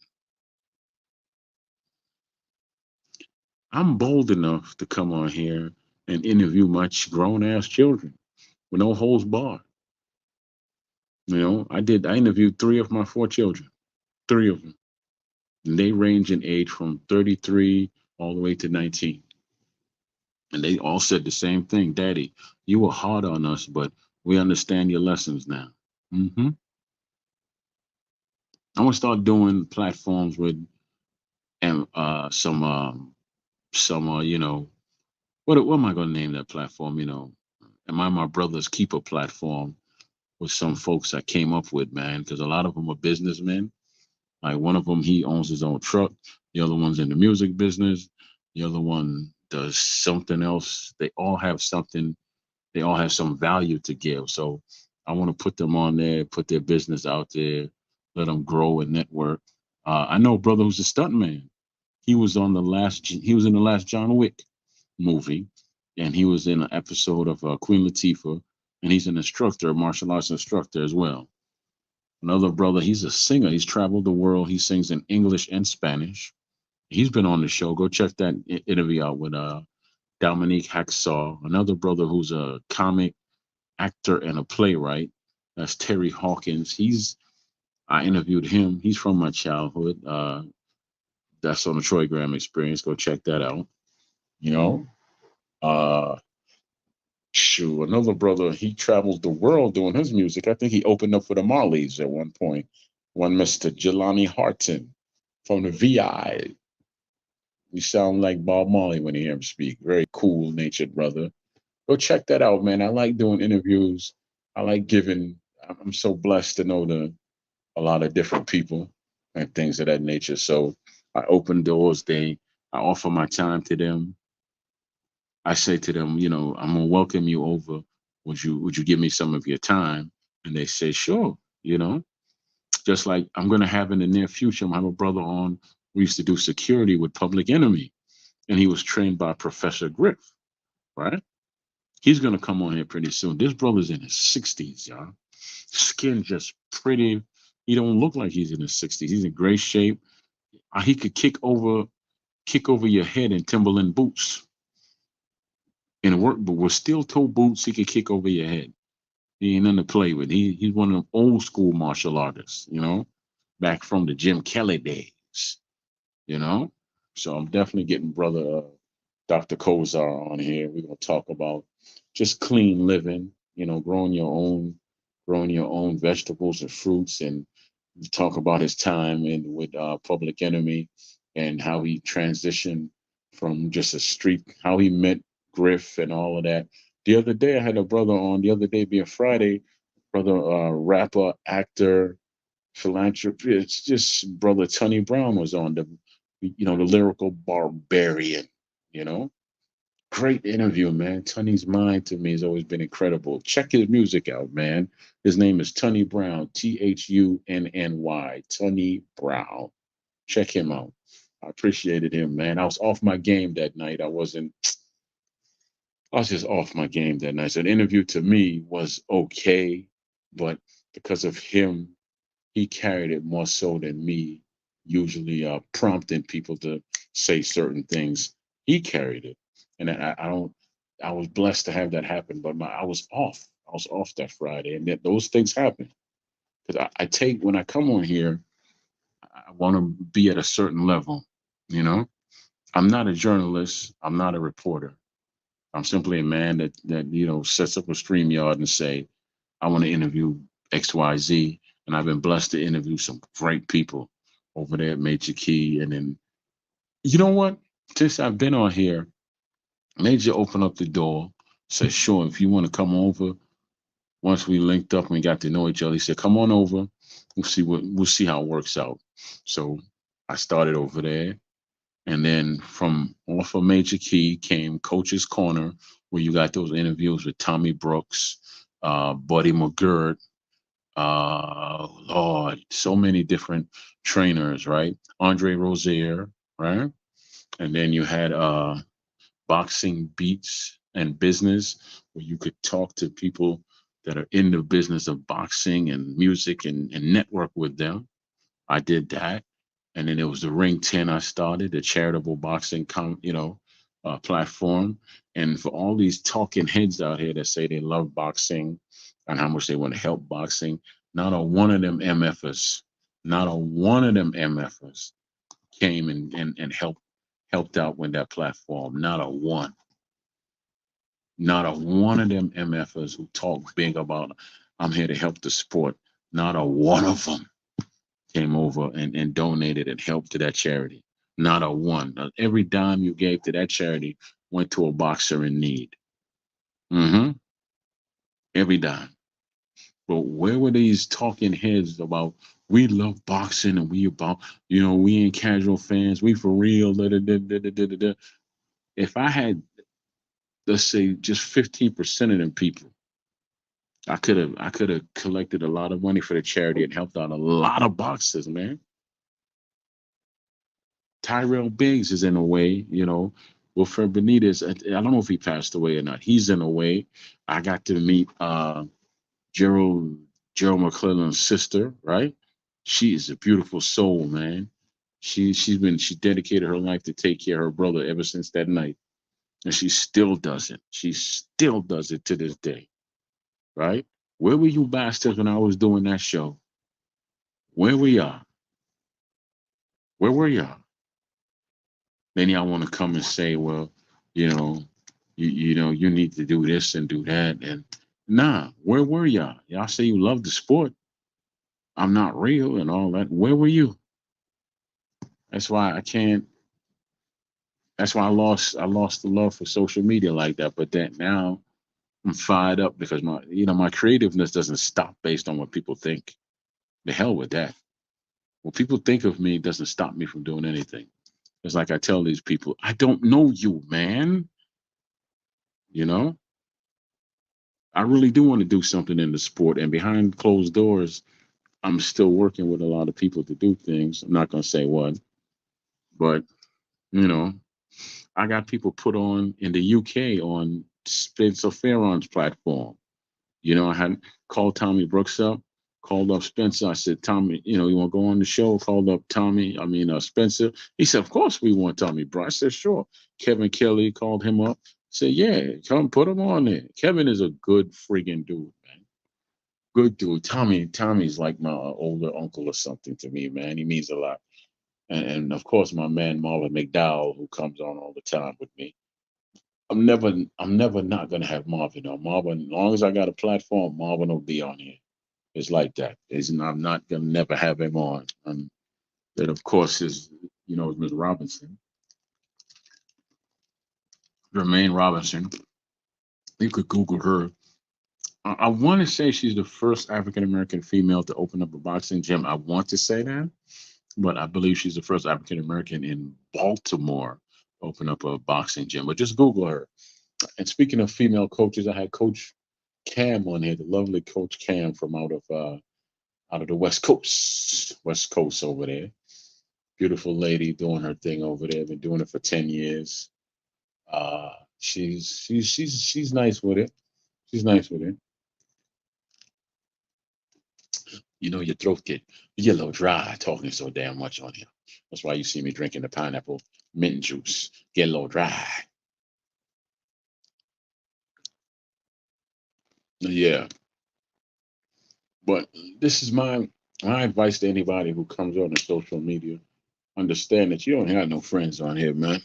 I'm bold enough to come on here and interview my grown ass children with no holds barred. I interviewed three of my four children, three of them. And they range in age from 33 all the way to 19. And they all said the same thing. Daddy, you were hard on us, but we understand your lessons now. I'm gonna start doing platforms with some what am I gonna name that platform? Am I my brother's keeper platform with some folks I came up with, man, because a lot of them are businessmen. Like one of them, he owns his own truck. The other one's in the music business. The other one does something else. They all have something. They all have some value to give. So I want to put them on there, put their business out there, let them grow and network. I know a brother who's a stuntman. He was in the last John Wick movie, and he was in an episode of Queen Latifah, and he's an instructor, a martial arts instructor as well. Another brother, he's a singer. He's traveled the world. He sings in English and Spanish. He's been on the show. Go check that interview out with Dominique Hacksaw, another brother who's a comic actor and a playwright. That's Terry Hawkins. I interviewed him. He's from my childhood. That's on the Troy Graham Experience. Go check that out. You know, uh, shoot, another brother. He traveled the world doing his music. I think he opened up for the Marleys at one point. One Mister Jelani Harton from the VI. You sound like Bob Marley when you hear him speak. Very cool natured brother. Go check that out, man. I like doing interviews. I like giving. I'm so blessed to know a lot of different people and things of that nature. So I open doors. I offer my time to them. I say to them, I'm gonna welcome you over. Would you give me some of your time? And they say, sure. Just like I'm gonna have in the near future. I have a brother on. We used to do security with Public Enemy, and he was trained by Professor Griff, right? He's gonna come on here pretty soon. This brother's in his 60s, y'all. Skin just pretty. He don't look like he's in his 60s. He's in great shape. He could kick over your head in Timberland boots. In work, but with steel toe boots, he could kick over your head. He ain't nothing to play with. He's one of them old school martial artists, back from the Jim Kelly days, you know. So I'm definitely getting brother Dr. Kozar on here. We're gonna talk about just clean living, growing your own vegetables and fruits, and talk about his time in with Public Enemy and how he transitioned from just a street, how he met Griff and all of that. The other day, I had a brother on. The other day, being Friday, brother, rapper, actor, philanthropist. It's just brother Tony Brown was on the lyrical barbarian. You know, great interview, man. Tunny's mind to me has always been incredible. Check his music out, man. His name is Tunny Brown, Thunny. Tunny Brown. Check him out. I appreciated him, man. I was off my game that night. I was just off my game that night. So the interview to me was okay, but because of him, he carried it more so than me, usually prompting people to say certain things. He carried it, and I don't. I was blessed to have that happen, but I was off. I was off that Friday, and those things happen because I take when I come on here, I want to be at a certain level. You know, I'm not a journalist. I'm not a reporter. I'm simply a man that sets up a stream yard and say, I want to interview XYZ. And I've been blessed to interview some great people over there at Major Key. And then, you know what? Since I've been on here, Major opened up the door, said, sure, if you want to come over, once we linked up and we got to know each other, he said, come on over. We'll see how it works out. So I started over there. And then from off of Major Key came Coach's Corner, where you got those interviews with Tommy Brooks, Buddy McGirt, Lord, so many different trainers, right? Andre Rozier, right? And then you had Boxing Beats and Business, where you could talk to people that are in the business of boxing and music and network with them. I did that. And then it was the Ring 10 I started, the charitable boxing platform. And for all these talking heads out here that say they love boxing and how much they want to help boxing, not a one of them MFers, not a one of them MFers came and helped out with that platform. Not a one. Not a one of them MFers who talk big about I'm here to help the sport. Not a one of them came over and donated and helped to that charity. Not a one. Every dime you gave to that charity went to a boxer in need. Mm-hmm. Every dime. But where were these talking heads about we love boxing and we ain't casual fans, we for real. Da, da, da, da, da, da, da. If I had, let's say, just 15% of them people, I could have collected a lot of money for the charity and helped out a lot of boxers, man. Tyrell Biggs is in a way, Wilfred Benitez. I don't know if he passed away or not. He's in a way. I got to meet Gerald Gerald McClellan's sister, right? She is a beautiful soul, man. She dedicated her life to take care of her brother ever since that night. And she still does it. She still does it to this day. right? Where were you bastards when I was doing that show? Where were y'all? Where were y'all? Then y'all want to come and say, well, you know, you need to do this and do that. And nah, where were y'all? Y'all say you love the sport. I'm not real and all that. Where were you? That's why I can't. That's why I lost the love for social media like that. But then now I'm fired up because my creativeness doesn't stop based on what people think. The hell with that. What people think of me doesn't stop me from doing anything. It's like I tell these people, I don't know you, man. You know, I really do want to do something in the sport, and behind closed doors, I'm still working with a lot of people to do things. I'm not going to say what, but you know, I got people put on in the UK on Spencer Farron's platform. I had called Tommy Brooks up, called up Spencer. I said, Tommy, you want to go on the show? Called up Spencer. He said, of course we want Tommy Brooks. I said, sure. Kevin Kelly called him up. Said, yeah, come put him on there. Kevin is a good freaking dude, man. Good dude. Tommy's like my older uncle or something to me, man. He means a lot. And of course, my man Marvin McDowell, who comes on all the time with me. I'm never not gonna have Marvin on. Marvin, as long as I got a platform, Marvin will be on here. It's like that. I'm not gonna never have him on. And then of course is Ms. Robinson, Jermaine Robinson. You could Google her. I want to say she's the first African American female to open up a boxing gym. I want to say that, but I believe she's the first African American in Baltimore to open up a boxing gym. But just Google her. And speaking of female coaches, I had Coach Cam on here, the lovely Coach Cam from out of the West Coast over there. Beautiful lady doing her thing over there. Been doing it for 10 years. She's nice with it. She's nice with it. Your throat get a little dry talking so damn much on here. That's why you see me drinking the pineapple mint juice. Get a little dry. Yeah, but this is my advice to anybody who comes on the social media. Understand that you don't have no friends on here, man,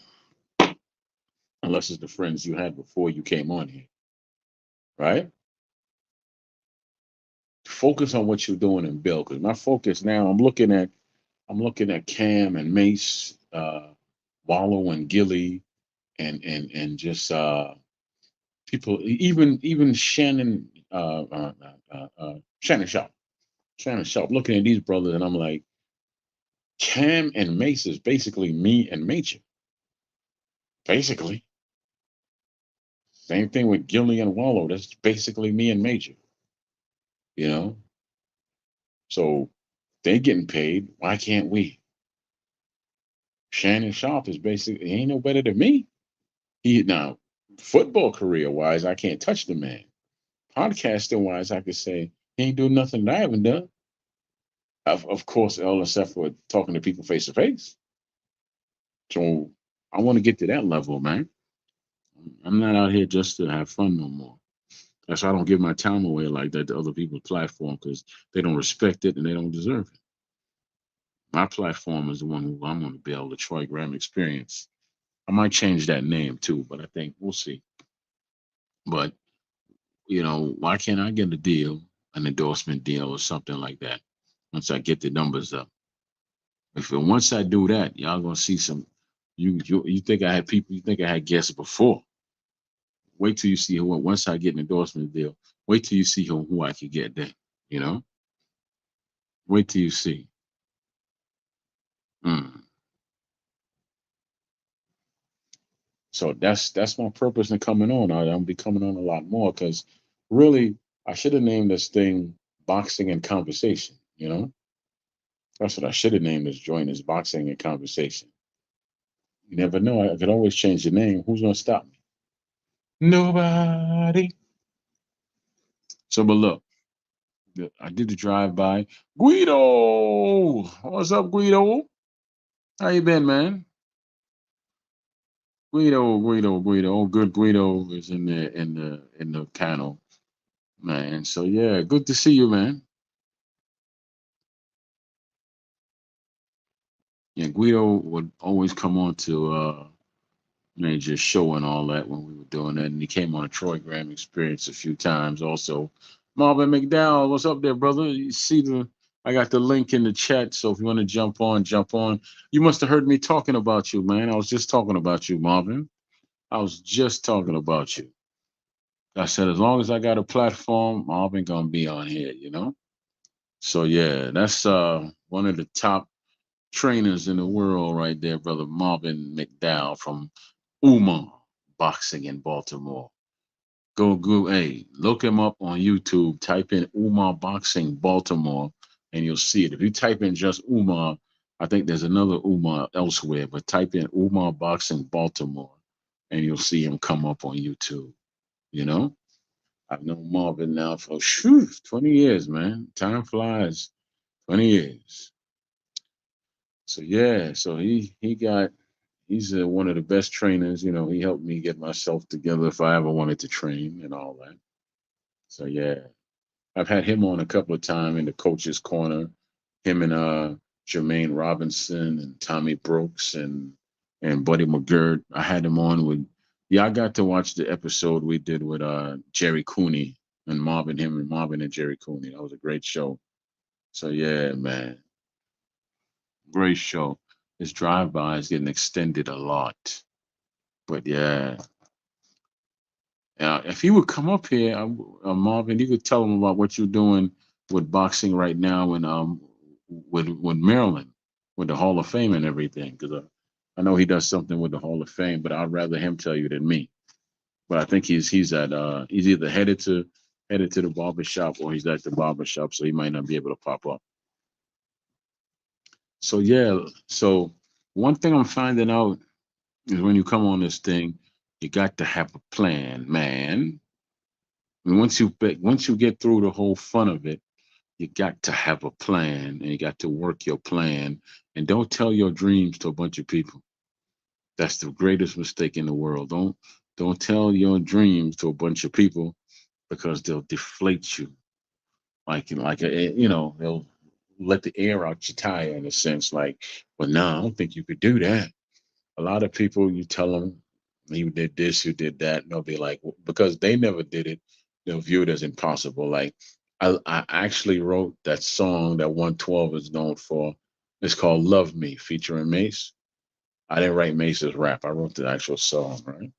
unless it's the friends you had before you came on here, right? Focus on what you're doing and build. Because my focus now, I'm looking at Cam and Mace, Wallow and Gilly, and just people, even Shannon Sharp, Shannon Sharp. Looking at these brothers, and I'm like, Cam and Mace is basically me and Major. Basically, same thing with Gilly and Wallow. That's basically me and Major. You know, so they getting paid. Why can't we? Shannon Sharp is basically he ain't no better than me. He now football career wise, I can't touch the man. Podcasting wise, I could say he ain't doing nothing that I haven't done. Of course, all except for talking to people face to face. So I want to get to that level, man. I'm not out here just to have fun no more. That's why I don't give my time away like that to other people's platform because they don't respect it and they don't deserve it. My platform is the one who I'm going to build the Troy Graham experience. I might change that name too, but I think we'll see. But why can't I get a deal, an endorsement deal, or something like that once I get the numbers up? If once I do that, y'all gonna see some. You think I had people? You think I had guests before? Wait till you see who. Once I get an endorsement deal, wait till you see who I can get then. You know, wait till you see. Mm. So that's my purpose in coming on. I'm be coming on a lot more because really I should have named this thing boxing and conversation. That's what I should have named this joint is boxing and conversation. You never know. I could always change the name. Who's gonna stop me? Nobody. So, but look, I did the drive by. Guido, what's up, Guido? How you been, man? Guido. Oh, good. Guido is in the panel. man. So yeah, good to see you, man. Yeah, Guido would always come on to Major show and all that when we were doing that, and he came on a Troy Graham Experience a few times. Also, Marvin McDowell, what's up there, brother? You see the I got the link in the chat, so if you want to jump on, jump on. You must have heard me talking about you, man. I was just talking about you, Marvin. I was just talking about you. I said, as long as I got a platform, Marvin gonna be on here. So yeah, that's one of the top trainers in the world right there, brother Marvin McDowell from Uma Boxing in Baltimore. Go, hey, look him up on YouTube. Type in Umar Boxing Baltimore, and you'll see it. If you type in just Umar, I think there's another Umar elsewhere, but type in Umar Boxing Baltimore, and you'll see him come up on YouTube. You know, I've known Marvin now for 20 years, man. Time flies. 20 years. So yeah, so he's one of the best trainers. He helped me get myself together if I ever wanted to train and all that. So yeah, I've had him on a couple of times in the coach's corner. Him and Jermaine Robinson and Tommy Brooks and Buddy McGirt. I had him on with. Yeah, I got to watch the episode we did with Jerry Cooney and Marvin and Jerry Cooney. That was a great show. So yeah, man, great show. His drive-by is getting extended a lot, but yeah. If he would come up here, Marvin, you could tell him about what you're doing with boxing right now and with Maryland, with the Hall of Fame and everything. Because I know he does something with the Hall of Fame, but I'd rather him tell you than me. But I think he's either headed to the barber shop or he's at the barber shop, so he might not be able to pop up. So yeah, so one thing I'm finding out is when you come on this thing, you got to have a plan, man. And once you get through the whole fun of it, you got to have a plan and you got to work your plan. And don't tell your dreams to a bunch of people. That's the greatest mistake in the world. Don't tell your dreams to a bunch of people because they'll deflate you. They'll let the air out your tire in a sense. Like, well, no, I don't think you could do that. A lot of people, you tell them you did this, you did that, and they'll be like, because they never did it, they'll view it as impossible. Like, I actually wrote that song that 112 is known for. It's called Love Me, featuring Mace. I didn't write Mace's rap, I wrote the actual song, right?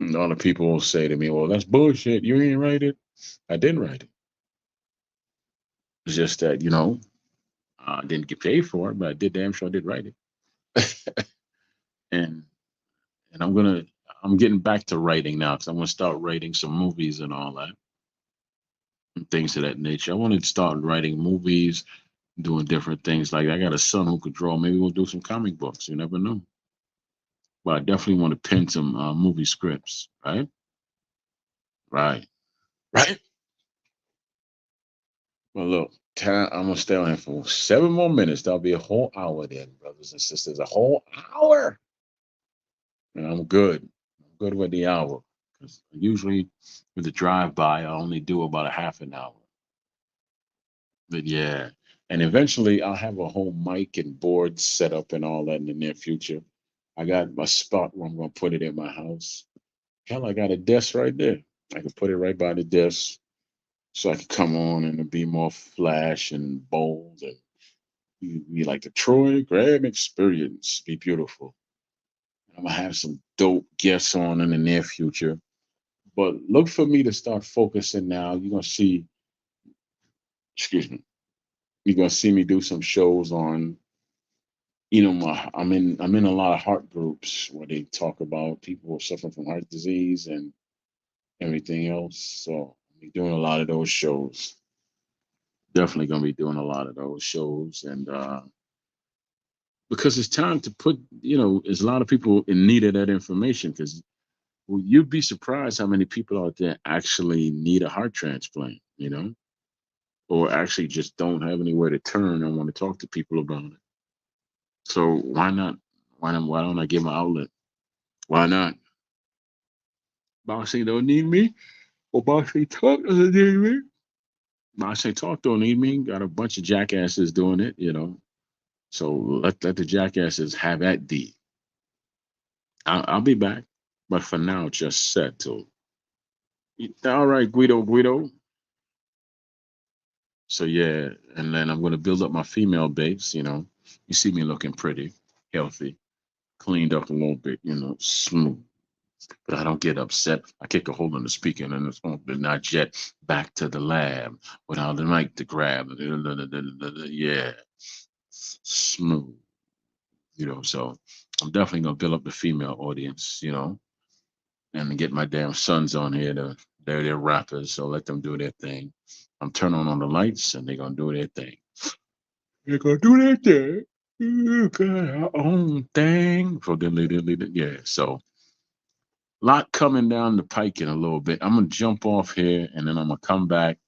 And all the people will say to me, well, that's bullshit. You ain't write it. I didn't write it. It's just that, I didn't get paid for it, but I did damn sure I did write it. and and I'm getting back to writing now because I'm gonna start writing some movies and all that and things of that nature. I want to start writing movies, doing different things. Like I got a son who could draw. Maybe we'll do some comic books. You never know. But I definitely want to pen some movie scripts. Right, right, right. Well, look, I'm gonna stay on here for 7 more minutes. That'll be a whole hour then, brothers and sisters. A whole hour. And I'm good. I'm good with the hour. Because usually with the drive by, I only do about a half an hour. But yeah. And eventually I'll have a whole mic and board set up and all that in the near future. I got my spot where I'm gonna put it in my house. Hell, I got a desk right there. I can put it right by the desk so I can come on and it'll be more flash and bold and be like the Troy Graham experience. Be beautiful. I'm gonna have some dope guests on in the near future. But look for me to start focusing now. You're gonna see, excuse me, you're gonna see me do some shows on, I'm in a lot of heart groups where they talk about people suffering from heart disease and everything else. So I'm doing a lot of those shows. Definitely gonna be doing a lot of those shows, and because it's time to put, there's a lot of people in need of that information. Because you'd be surprised how many people out there actually need a heart transplant. Or actually just don't have anywhere to turn and want to talk to people about it. So why not? Why don't I give my outlet? Why not? Boxing don't need me. Well, Boxing Talk doesn't need me. Boxing Talk don't need me. Got a bunch of jackasses doing it, you know. So let the jackasses have at D. I'll be back, but for now, just settle. All right, Guido. So yeah, and then I'm gonna build up my female base. You know, you see me looking pretty, healthy, cleaned up a little bit. You know, smooth. But I don't get upset. I kick a hole in the speaker and it's not yet back to the lab without the mic to grab. Yeah, smooth. You know, so I'm definitely gonna build up the female audience. You know, and get my damn sons on here to they're rappers, so let them do their thing. I'm turning on the lights and they're gonna do their thing. They're gonna do their thing. Got our own thing. So yeah. So lot coming down the pike in a little bit. I'm gonna jump off here and then I'm gonna come back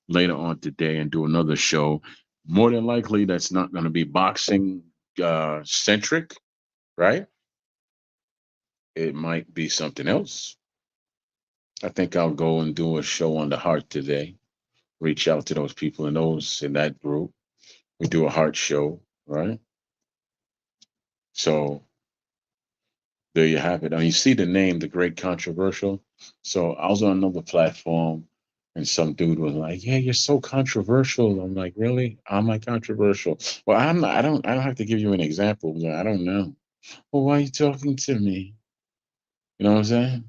later on today and do another show. More than likely, that's not gonna be boxing centric, right? It might be something else. I think I'll go and do a show on the heart today. Reach out to those people in those in that group. We do a heart show, right? So there you have it. Now you see the name, the Great Controversial. So I was on another platform, and some dude was like, "Yeah, you're so controversial." I'm like, "Really? Am I controversial?" Well, I'm not. I don't. I don't have to give you an example. I don't know. Well, why are you talking to me? You know what I'm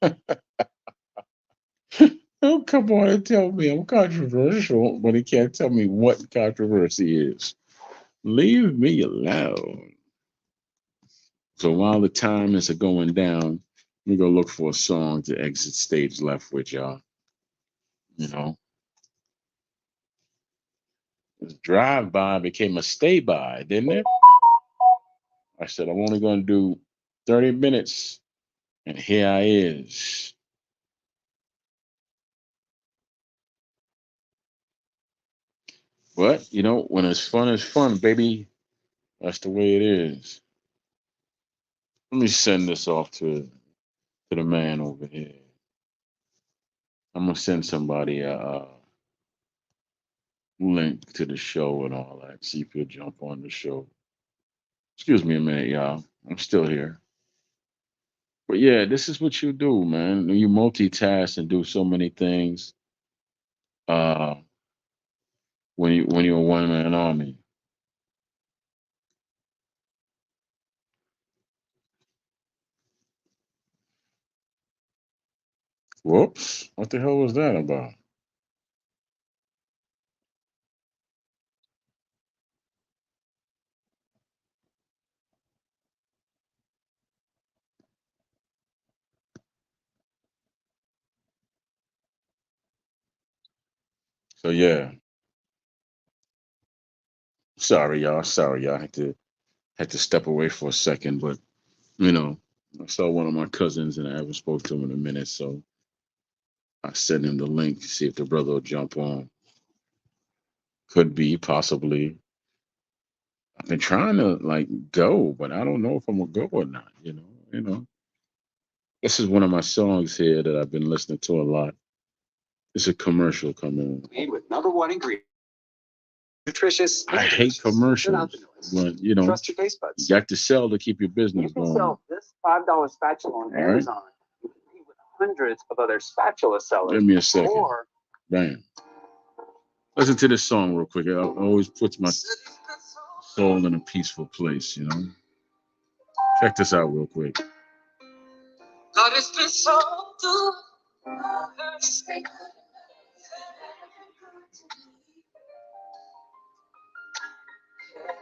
saying? Don't come on and tell me I'm controversial, but he can't tell me what controversy is. Leave me alone. So while the time is going down, we go look for a song to exit stage left with y'all. You know, this drive by became a stay by, didn't it? I said I'm only going to do 30 minutes, and here I is. But you know, when it's fun, baby. That's the way it is. Let me send this off to the man over here. I'm gonna send somebody a link to the show and all that. See if he'll jump on the show. Excuse me a minute, y'all. I'm still here. But yeah, this is what you do, man. You multitask and do so many things. Uh, when you're a one man army. Whoops! What the hell was that about? So yeah, sorry y'all. Sorry y'all. Had to step away for a second, but you know, I saw one of my cousins and I haven't spoke to him in a minute, so I sent him the link. See if the brother will jump on. Could be possibly. I've been trying to like go, but I don't know if I'm gonna go or not. You know. This is one of my songs here that I've been listening to a lot. It's a commercial coming. Made with number one ingredient. Nutritious. I hate commercials, but you know, trust your taste buds. You got to sell to keep your business you can going. Sell this $5 spatula on Amazon. Right. You can compete with hundreds of other spatula sellers. Give me a second. Or, bam. Listen to this song real quick. It always puts my soul in a peaceful place. You know. Check this out real quick. God has been so good.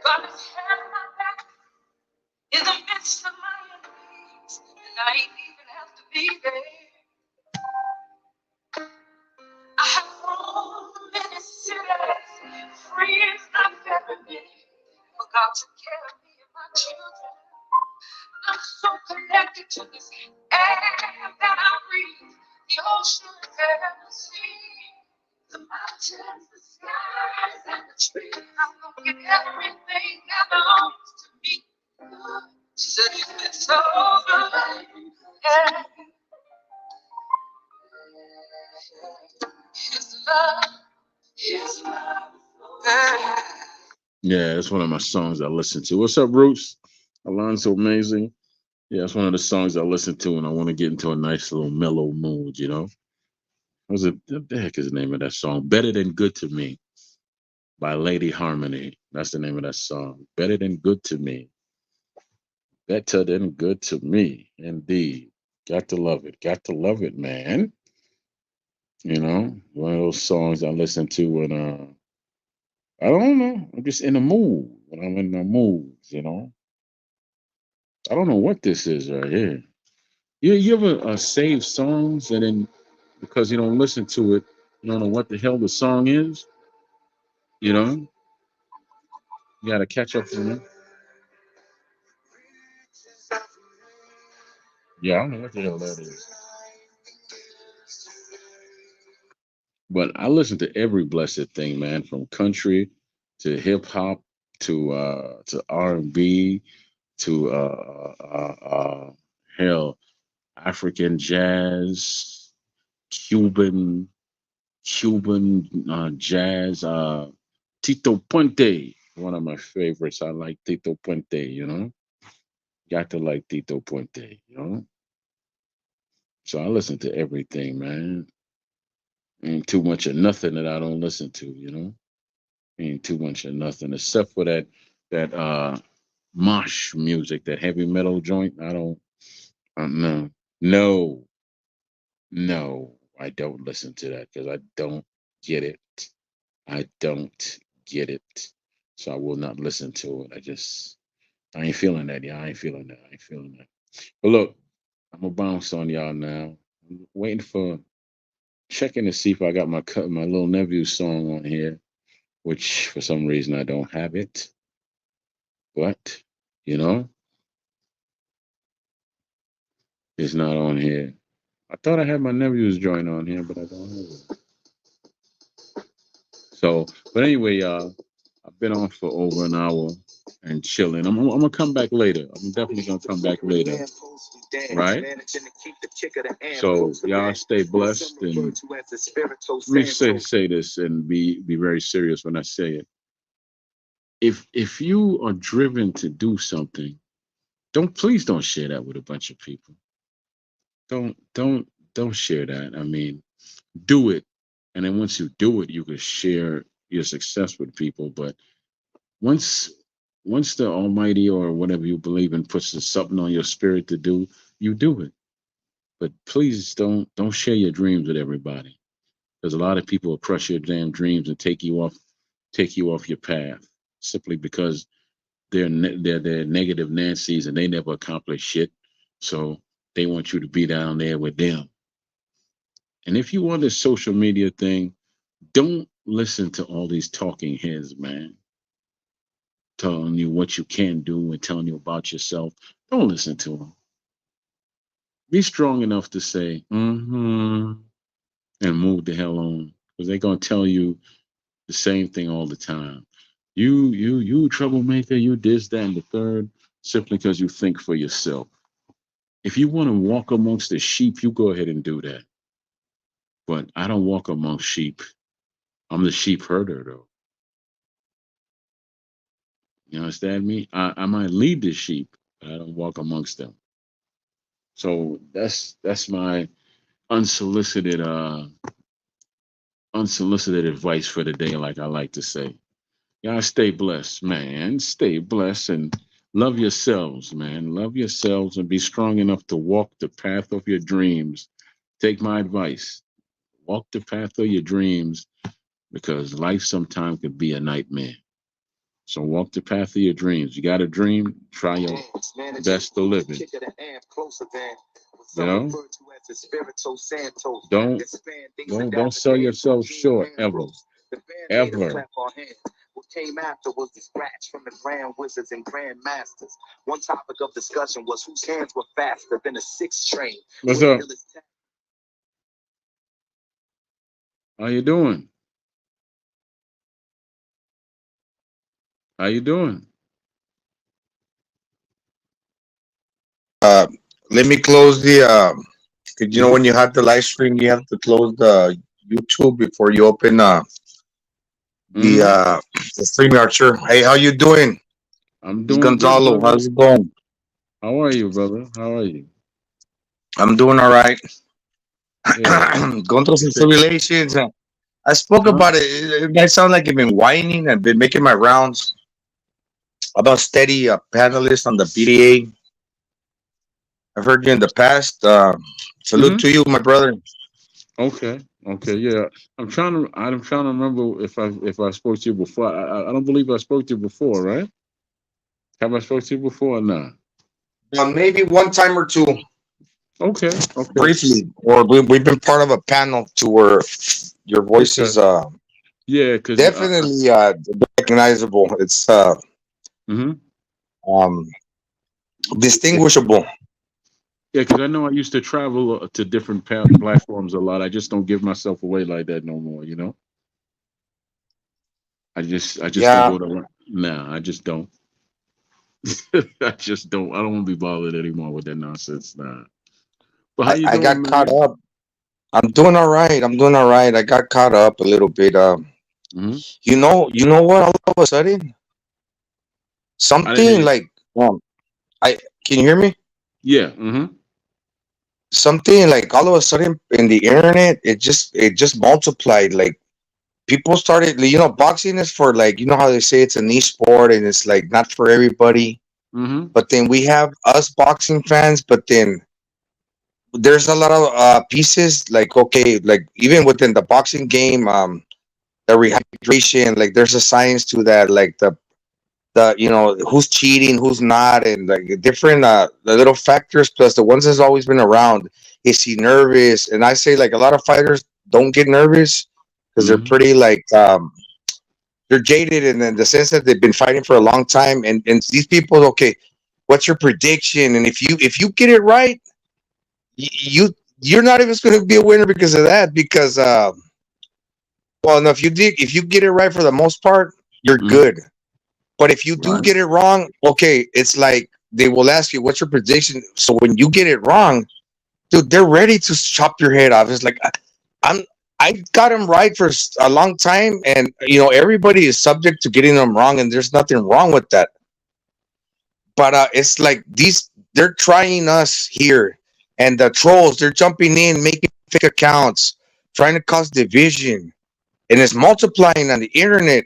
God has had my back in the midst of my enemies, and I ain't even have to be there. I have roamed many cities, friends not very many, but God took care of me and my children. I'm so connected to this air that I breathe, the ocean and the sea, the mountains, the skies, and the trees. I'm gonna get everything that belongs to me. She said, "You've been so good." Yeah. Yeah, it's one of my songs I listen to. What's up, Roots? Alonzo Amazing. Yeah, it's one of the songs I listen to when I want to get into a nice little mellow mood, you know? What the heck is the name of that song? Better Than Good to Me by Lady Harmony. That's the name of that song. Better Than Good to Me. Better Than Good to Me. Indeed. Got to love it. Got to love it, man. You know, one of those songs I listen to when I don't know. I'm just in the mood. When I'm in the mood, you know. I don't know what this is right here. You ever save songs and then because you don't listen to it, you don't know what the hell the song is? You know, you got to catch up on it. Yeah, I don't know what the hell that is. But I listen to every blessed thing, man, from country to hip hop to R&B to hell African jazz, Cuban jazz. Tito Puente, one of my favorites. I like Tito Puente. You know, got to like Tito Puente. You know, so I listen to everything, man. Ain't too much of nothing that I don't listen to. You know, ain't too much of nothing except for that mosh music, that heavy metal joint. I don't. No, no, no. I don't listen to that because I don't get it. I don't get it. So I will not listen to it. I ain't feeling that. Yeah, I ain't feeling that. I ain't feeling that. But look, I'm gonna bounce on y'all now. I'm waiting for checking to see if I got my little nephew's song on here, which for some reason I don't have it. But you know, it's not on here. I thought I had my nephew's joint on here, but I don't have it. So, but anyway, y'all, I've been on for over an hour and chilling. I'm gonna come back later. I'm definitely gonna come back later. Right? So y'all stay blessed and let me say this and be very serious when I say it. If you are driven to do something, please don't share that with a bunch of people. Don't share that. I mean, do it. And then once you do it, you can share your success with people. But once once the Almighty or whatever you believe in puts something on your spirit to do, you do it. But please don't share your dreams with everybody. Because a lot of people will crush your damn dreams and take you off your path simply because they're negative Nancy's and they never accomplish shit. So they want you to be down there with them. And if you want this social media thing, don't listen to all these talking heads, man, telling you what you can do and telling you about yourself. Don't listen to them. Be strong enough to say, mm-hmm, and move the hell on. Because they're gonna tell you the same thing all the time. You troublemaker, you this, that, and the third, simply because you think for yourself. If you want to walk amongst the sheep, you go ahead and do that. But I don't walk amongst sheep. I'm the sheep herder, though. You understand me? I might lead the sheep, but I don't walk amongst them. So that's my unsolicited unsolicited advice for the day, like I like to say. Y'all stay blessed, man. Stay blessed and love yourselves, man. Love yourselves and be strong enough to walk the path of your dreams. Take my advice. Walk the path of your dreams because life sometimes could be a nightmare. So walk the path of your dreams. You got a dream, try your best to live it. You know? Don't sell yourself short ever. Ever. What came after was the scratch from the grand wizards and grand masters. One topic of discussion was whose hands were faster than a 6 train. What's up? How you doing? How you doing? Let me close the. 'Cause you know when you have the live stream, you have to close the YouTube before you open the Hmm. the StreamYard. Sure. Hey, how you doing? I'm It's doing good, Gonzalo. brother. How's it going? How are you, brother? How are you? I'm doing all right. Yeah. Going through some Okay. simulations. I spoke Huh? about it. It might sound like I've been whining. I've been making my rounds about steady panelist on the PDA. I've heard you in the past. Salute Hmm. to you, my brother. Okay. Okay. Yeah. I'm trying to remember if I spoke to you before. I don't believe I spoke to you before, right? Have I spoke to you before or not? Maybe one time or two, Okay. Okay. briefly, or we've been part of a panel to where your voice Okay. is Yeah. Because definitely recognizable. It's mhm. um, distinguishable. Yeah, because I know I used to travel to different platforms a lot. I just don't give myself away like that no more. I just don't Yeah, go to. Nah, I just don't. I just don't. I don't want to be bothered anymore with that nonsense. Nah. But how you I doing, got caught man? up. I'm doing all right. I'm doing all right. I got caught up a little bit. Hmm. You know what? All of a sudden, I didn't hear something you. like I can you hear me? Yeah. Hmm. Something like all of a sudden in the internet, it just multiplied. Like people started, boxing is for like how they say it's a niche sport and it's like not for everybody. Hmm. But then we have us boxing fans, but then there's a lot of pieces like okay, like even within the boxing game, the rehydration, like there's a science to that, like the who's cheating, who's not, and like different the little factors plus the ones that's always been around. Is he nervous? And I say like a lot of fighters don't get nervous because they're Hmm. pretty like they're jaded in the sense that they've been fighting for a long time. And these people, okay, what's your prediction? And if you get it right, you're not even going to be a winner because of that. Because well, no, if you get it right for the most part, you're Hmm. good. But if you do Right. get it wrong, okay, it's like they will ask you, "What's your prediction?" So when you get it wrong, dude, they're ready to chop your head off. It's like I'm. I got them right for a long time, and everybody is subject to getting them wrong, and there's nothing wrong with that. But it's like they're trying us here, and the trolls, they're jumping in, making fake accounts, trying to cause division, and it's multiplying on the internet.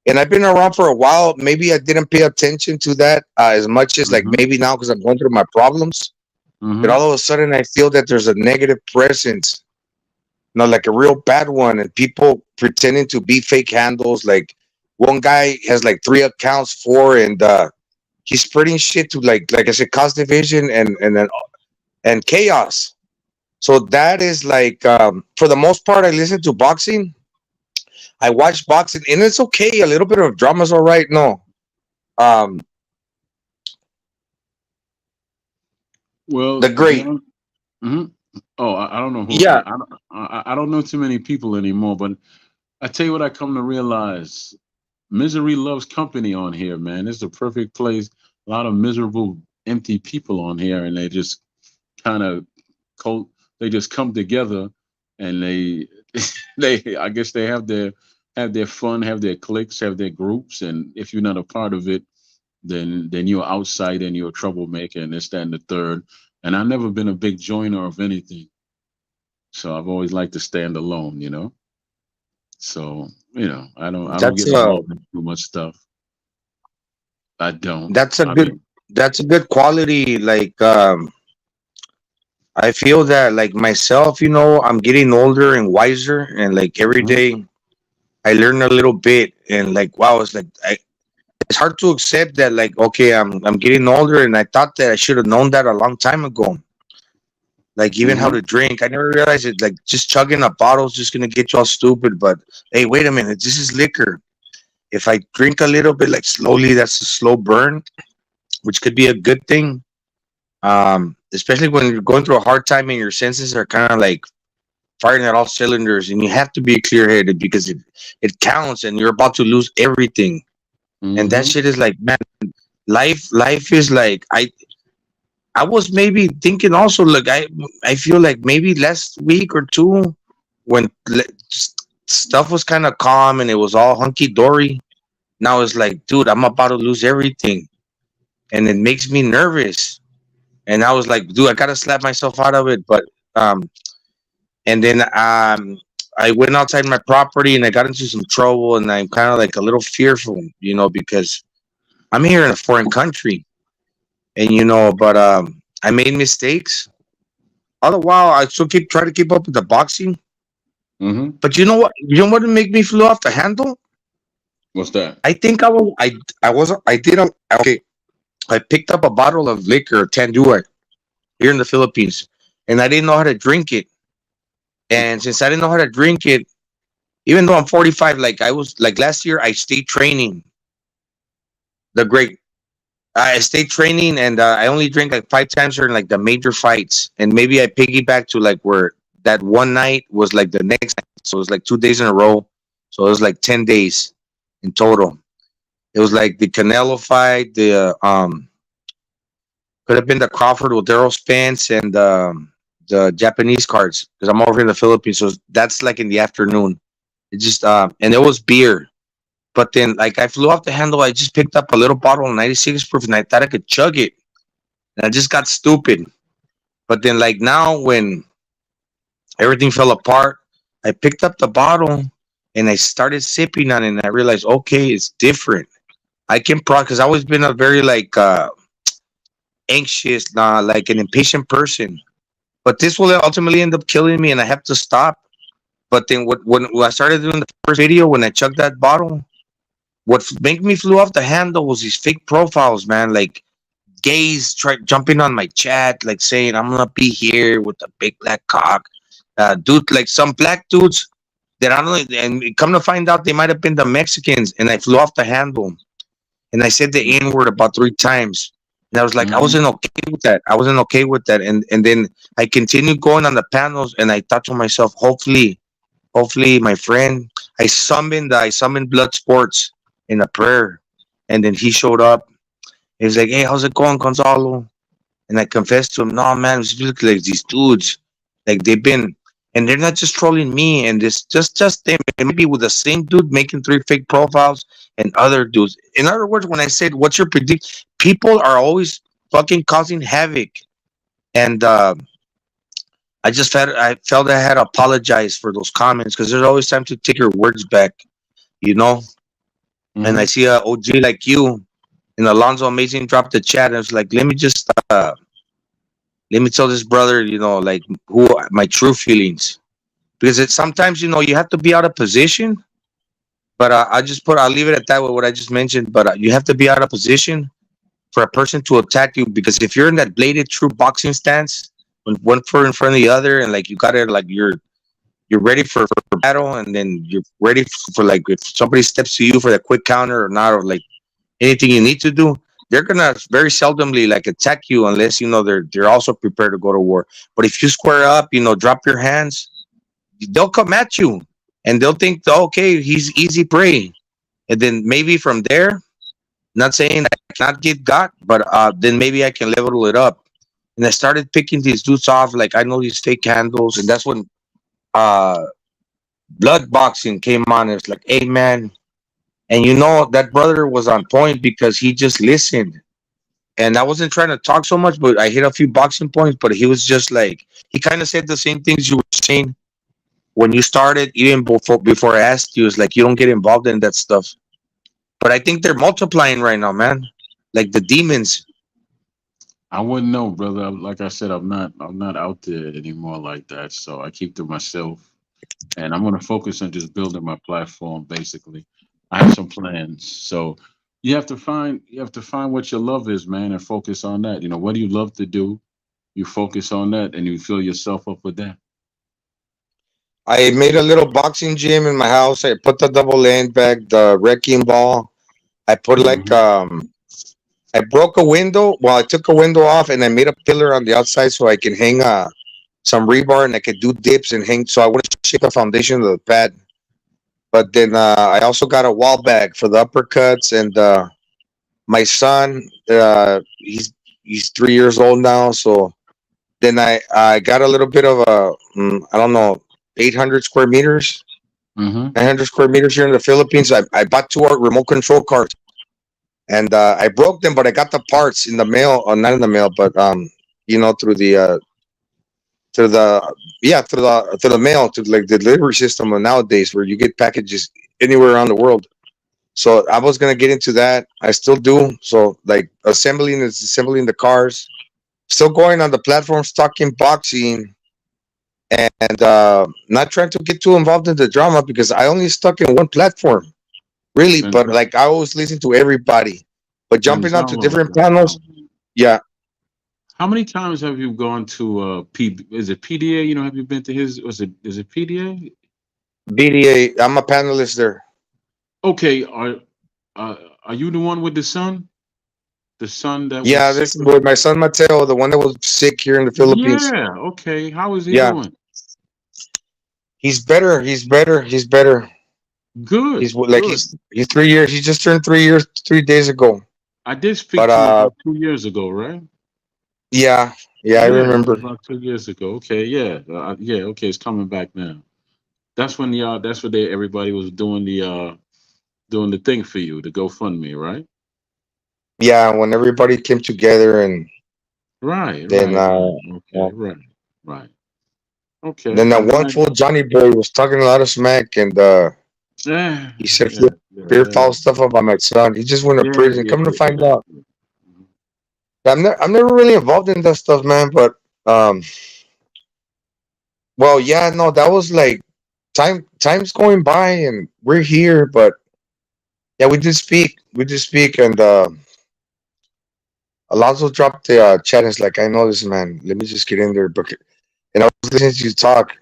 And I've been around for a while. Maybe I didn't pay attention to that as much as like Hmm. maybe now because I'm going through my problems. But Hmm. all of a sudden, I feel that there's a negative presence, like a real bad one, and people pretending to be fake handles. Like one guy has like three accounts, four, and he's spreading shit to like I said, cause division and chaos. So that is like for the most part, I listen to boxing. I watch boxing, and it's okay. A little bit of drama's all right. No, um, Well, the to be great, honest. Hmm. Oh, I don't know who. yeah. I don't know too many people anymore. But I tell you what, I come to realize. Misery loves company on here, man. It's a perfect place. A lot of miserable, empty people on here, and they just kind of co- they just come together, and they they I guess they have their fun, have their cliques, have their groups, and if you're not a part of it, then you're outside and you're a troublemaker, and this, that, and the third. And I've never been a big joiner of anything, so I've always liked to stand alone. So I don't That's get involved in too much stuff. I don't. that's a I good mean. that's a good quality. Like I feel that like myself, I'm getting older and wiser, and like every Mhm. day I learn a little bit, and like wow, it's hard to accept that like okay, I'm getting older, and I thought that I should have known that a long time ago. Like even how Mhm. to drink, I never realized it. Like just chugging a bottle is just gonna get you all stupid. But hey, wait a minute, this is liquor. If I drink a little bit, like slowly, that's a slow burn, which could be a good thing. Especially when you're going through a hard time and your senses are kind of like firing at all cylinders, and you have to be clear headed because it counts, and you're about to lose everything. And that Mhm. shit is like, man, life is like I was maybe thinking also like I feel like maybe last week or two when stuff was kind of calm and it was all hunky dory, now it's like, dude, I'm about to lose everything, and it makes me nervous. And I was like, dude, I gotta slap myself out of it. But um, and then I went outside my property and I got into some trouble, and I'm kind of like a little fearful, because I'm here in a foreign country, and but I made mistakes. All the while, I still keep trying to keep up with the boxing. Mm-hmm. But you know what? You know what would make me flew off the handle? What's that? I think I will. I was I did a okay. I picked up a bottle of liquor, Tandua, here in the Philippines, and I didn't know how to drink it. And since I didn't know how to drink it, even though I'm 45, like I was like last year, I stayed training. The great, I stayed training, and I only drink like 5 times during like the major fights, and maybe I piggyback to like where that one night was like the next night, so it was like 2 days in a row, so it was like 10 days in total. It was like the Canelo fight, the could have been the Crawford with Daryl Spence, and the Japanese cards because I'm over in the Philippines, so that's like in the afternoon. It just and it was beer. But then, like, I flew off the handle. I just picked up a little bottle of 96 proof, and I thought I could chug it. And I just got stupid. But then, like, now when everything fell apart, I picked up the bottle and I started sipping on it. And I realized, okay, it's different. I can because I've always been a very, like, anxious, like an impatient person. But this will ultimately end up killing me, and I have to stop. But then, when I started doing the first video, when I chugged that bottle, what made me flew off the handle was these fake profiles, man. Like gays try jumping on my chat, like saying I'm gonna be here with a big black cock, dude. Like some black dudes that I don't know, and come to find out they might have been the Mexicans, and I flew off the handle, and I said the N word about 3 times, and I was like, I Mm-hmm. wasn't okay with that. I wasn't okay with that, and then I continued going on the panels, and I thought to myself, hopefully, my friend, I summoned Blood Sports in a prayer, and then he showed up. He was like, "Hey, how's it going, Gonzalo?" And I confessed to him, "No, man, it's really like these dudes, like they've been, and they're not just trolling me, and this just them, and maybe with the same dude making 3 fake profiles and other dudes." In other words, when I said, "What's your predict?" People are always fucking causing havoc, and I felt I had to apologize for those comments because there's always time to take your words back, you know. And I Mm-hmm. see a OG like you and Alonzo Amazing dropped the chat, and I was like, let me tell this brother, like who my true feelings, because it's sometimes you have to be out of position. But I'll leave it at that with what I just mentioned. But you have to be out of position for a person to attack you, because if you're in that bladed true boxing stance, when one foot in front of the other, and like you got it, like you're ready for battle, and then you're ready for like if somebody steps to you for the quick counter or not, or like anything you need to do, they're gonna very seldomly like attack you unless they're also prepared to go to war. But if you square up, drop your hands, they'll come at you, and they'll think, "Oh, okay, he's easy prey," and then maybe from there, not saying I cannot get got, but then maybe I can level it up. And I started picking these dudes off, like I know these fake handles, and that's when uh blood boxing came on. It's like, hey man, and that brother was on point because he just listened. And I wasn't trying to talk so much, but I hit a few boxing points. But he was just like, he kind of said the same things you were saying when you started, even before I asked you. It's like you don't get involved in that stuff. But I think they're multiplying right now, man. Like the demons. I wouldn't know, brother. Like I said, I'm not out there anymore like that. So I keep to myself, and I'm gonna focus on just building my platform. Basically, I have some plans. So you have to find what your love is, man, and focus on that. What do you love to do? You focus on that, and you fill yourself up with that. I made a little boxing gym in my house. I put the double end bag, the wrecking ball. I put like Hmm. I broke a window. Well, I took a window off and I made a pillar on the outside so I can hang some rebar, and I could do dips and hang. So I wouldn't shake the foundation of the pad. But then I also got a wall bag for the uppercuts, and my son, he's 3 years old now. So then I got a little bit of a I don't know. 800 square meters, Mm-hmm. 900 square meters here in the Philippines. I bought two remote control cars, and I broke them, but I got the parts in the mail, or not in the mail, but through the through the mail, to like the delivery system of nowadays, where you get packages anywhere around the world. So I was gonna get into that. I still do. So like assembling the cars, still going on the platform, stocking, boxing, and not trying to get too involved in the drama because I only stuck in one platform, really. But Mental, like I always listen to everybody. But jumping onto Gonzalo, different panels, Gonzalo. yeah, How many times have you gone to P? Is it PDA? You know, have you been to his? Was it? Is it PDA? BDA. I'm a panelist there. Okay. Are you the one with the son? The son that was Yeah, sick this is with? with my son Mateo, the one that was sick here in the Philippines. Yeah. Okay. How is he Yeah, doing? he's better. He's better. He's better. Good. Like Good. he's 3 years. He just turned 3 years 3 days ago. I did speak But to him about 2 years ago, right? yeah, yeah, I Yeah, it was remember. about 2 years ago. Okay, yeah, yeah. Okay, it's coming back now. That's when that's what everybody was doing the thing for you, the GoFundMe, right? Yeah, when everybody came together, and Right, then right, right. yeah. Okay, right, right. Okay, Then that I'm one glad. fool Johnny Boy was talking a lot of smack, and Yeah, he said yeah, yeah, fear yeah, foul stuff about my son. He just went to yeah, prison. yeah, Come to yeah, find yeah. out, Mhm. I'm never really involved in that stuff, man. But um, well, yeah, no, that was like time's going by, and we're here. But yeah, we did speak, and Alonso dropped the chat. And it's like, I know this man. Let me just get in there. But and I was listening to you talk.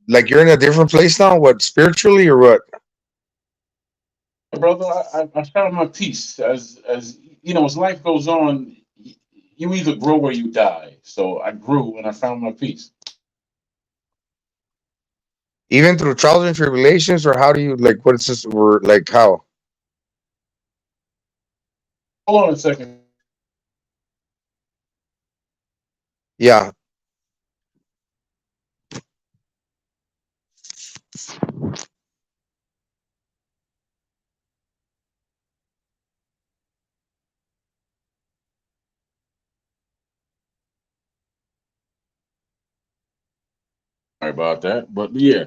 Like you're in a different place now. What, spiritually or what? Brother, I found my peace. As you know, as life goes on, you either grow or you die. So I grew and I found my peace. Even through trials and tribulations, or how do you like? What is this? Or like how? Hold on a second. Yeah. Sorry about that, but yeah,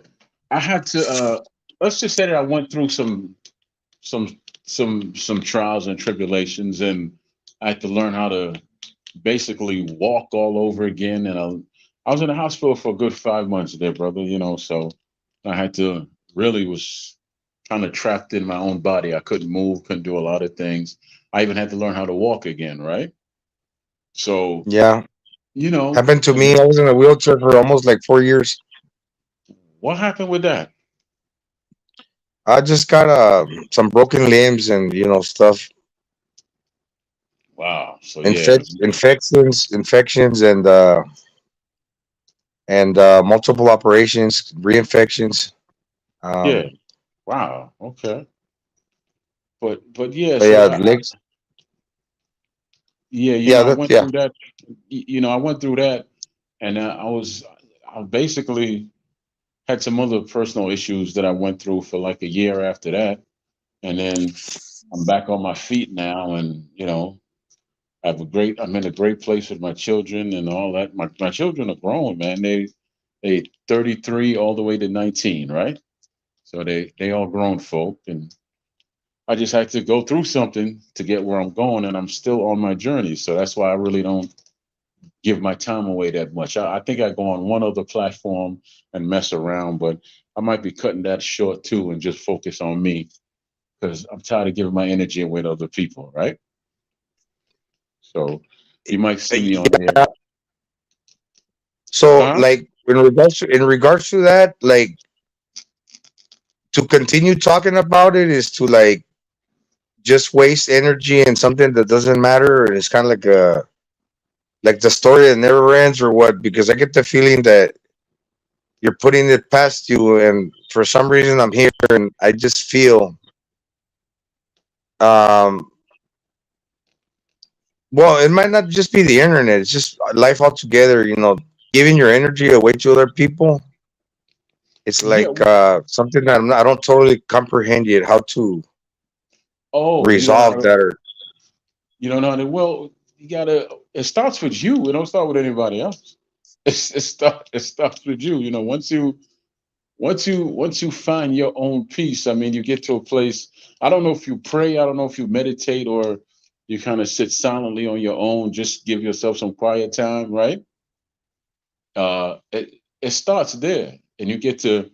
I had to. Let's just say that I went through some some trials and tribulations, and I had to learn how to basically walk all over again. And I was in the hospital for a good 5 months there, brother. You know, so I had to really was kind of trapped in my own body. I couldn't move, couldn't do a lot of things. I even had to learn how to walk again, right? So Yeah. you know, Happened to me. I was in a wheelchair for almost like 4 years. what happened with that? I just got some broken limbs and stuff, Wow. So yeah, infections, and multiple operations, reinfections. yeah. Um, Wow. Okay. But yeah, but so yeah, I legs. yeah, Yeah, I that went yeah. through that. I went through that, and I basically had some other personal issues that I went through for like a year after that, and then I'm back on my feet now, and I'm in a great place with my children and all that. My children are grown, man. They 33 all the way to 19, right? So they all grown folk, and I just had to go through something to get where I'm going, and I'm still on my journey. So that's why I really don't give my time away that much. I think I go on one other platform and mess around, but I might be cutting that short too and just focus on me because I'm tired of giving my energy away to other people, right? So you might see me on here. Yeah. So Huh? like in regards to that, like to continue talking about it is to like just waste energy in something that doesn't matter, and it's kind of like the story that never ends, or what? Because I get the feeling that you're putting it past you, and for some reason I'm here, and I just feel um well, it might not just be the internet, it's just life altogether, giving your energy away to other people. It's Yeah. like something that I don't totally comprehend yet how to Oh, you don't know how resolve to. that. Or You don't know how to. Well, you gotta. It starts with you. It don't start with anybody else. It starts with you. You know, once you find your own peace, I mean, you get to a place. I don't know if you pray. I don't know if you meditate or you kind of sit silently on your own. Just give yourself some quiet time, right? It starts there, and you get to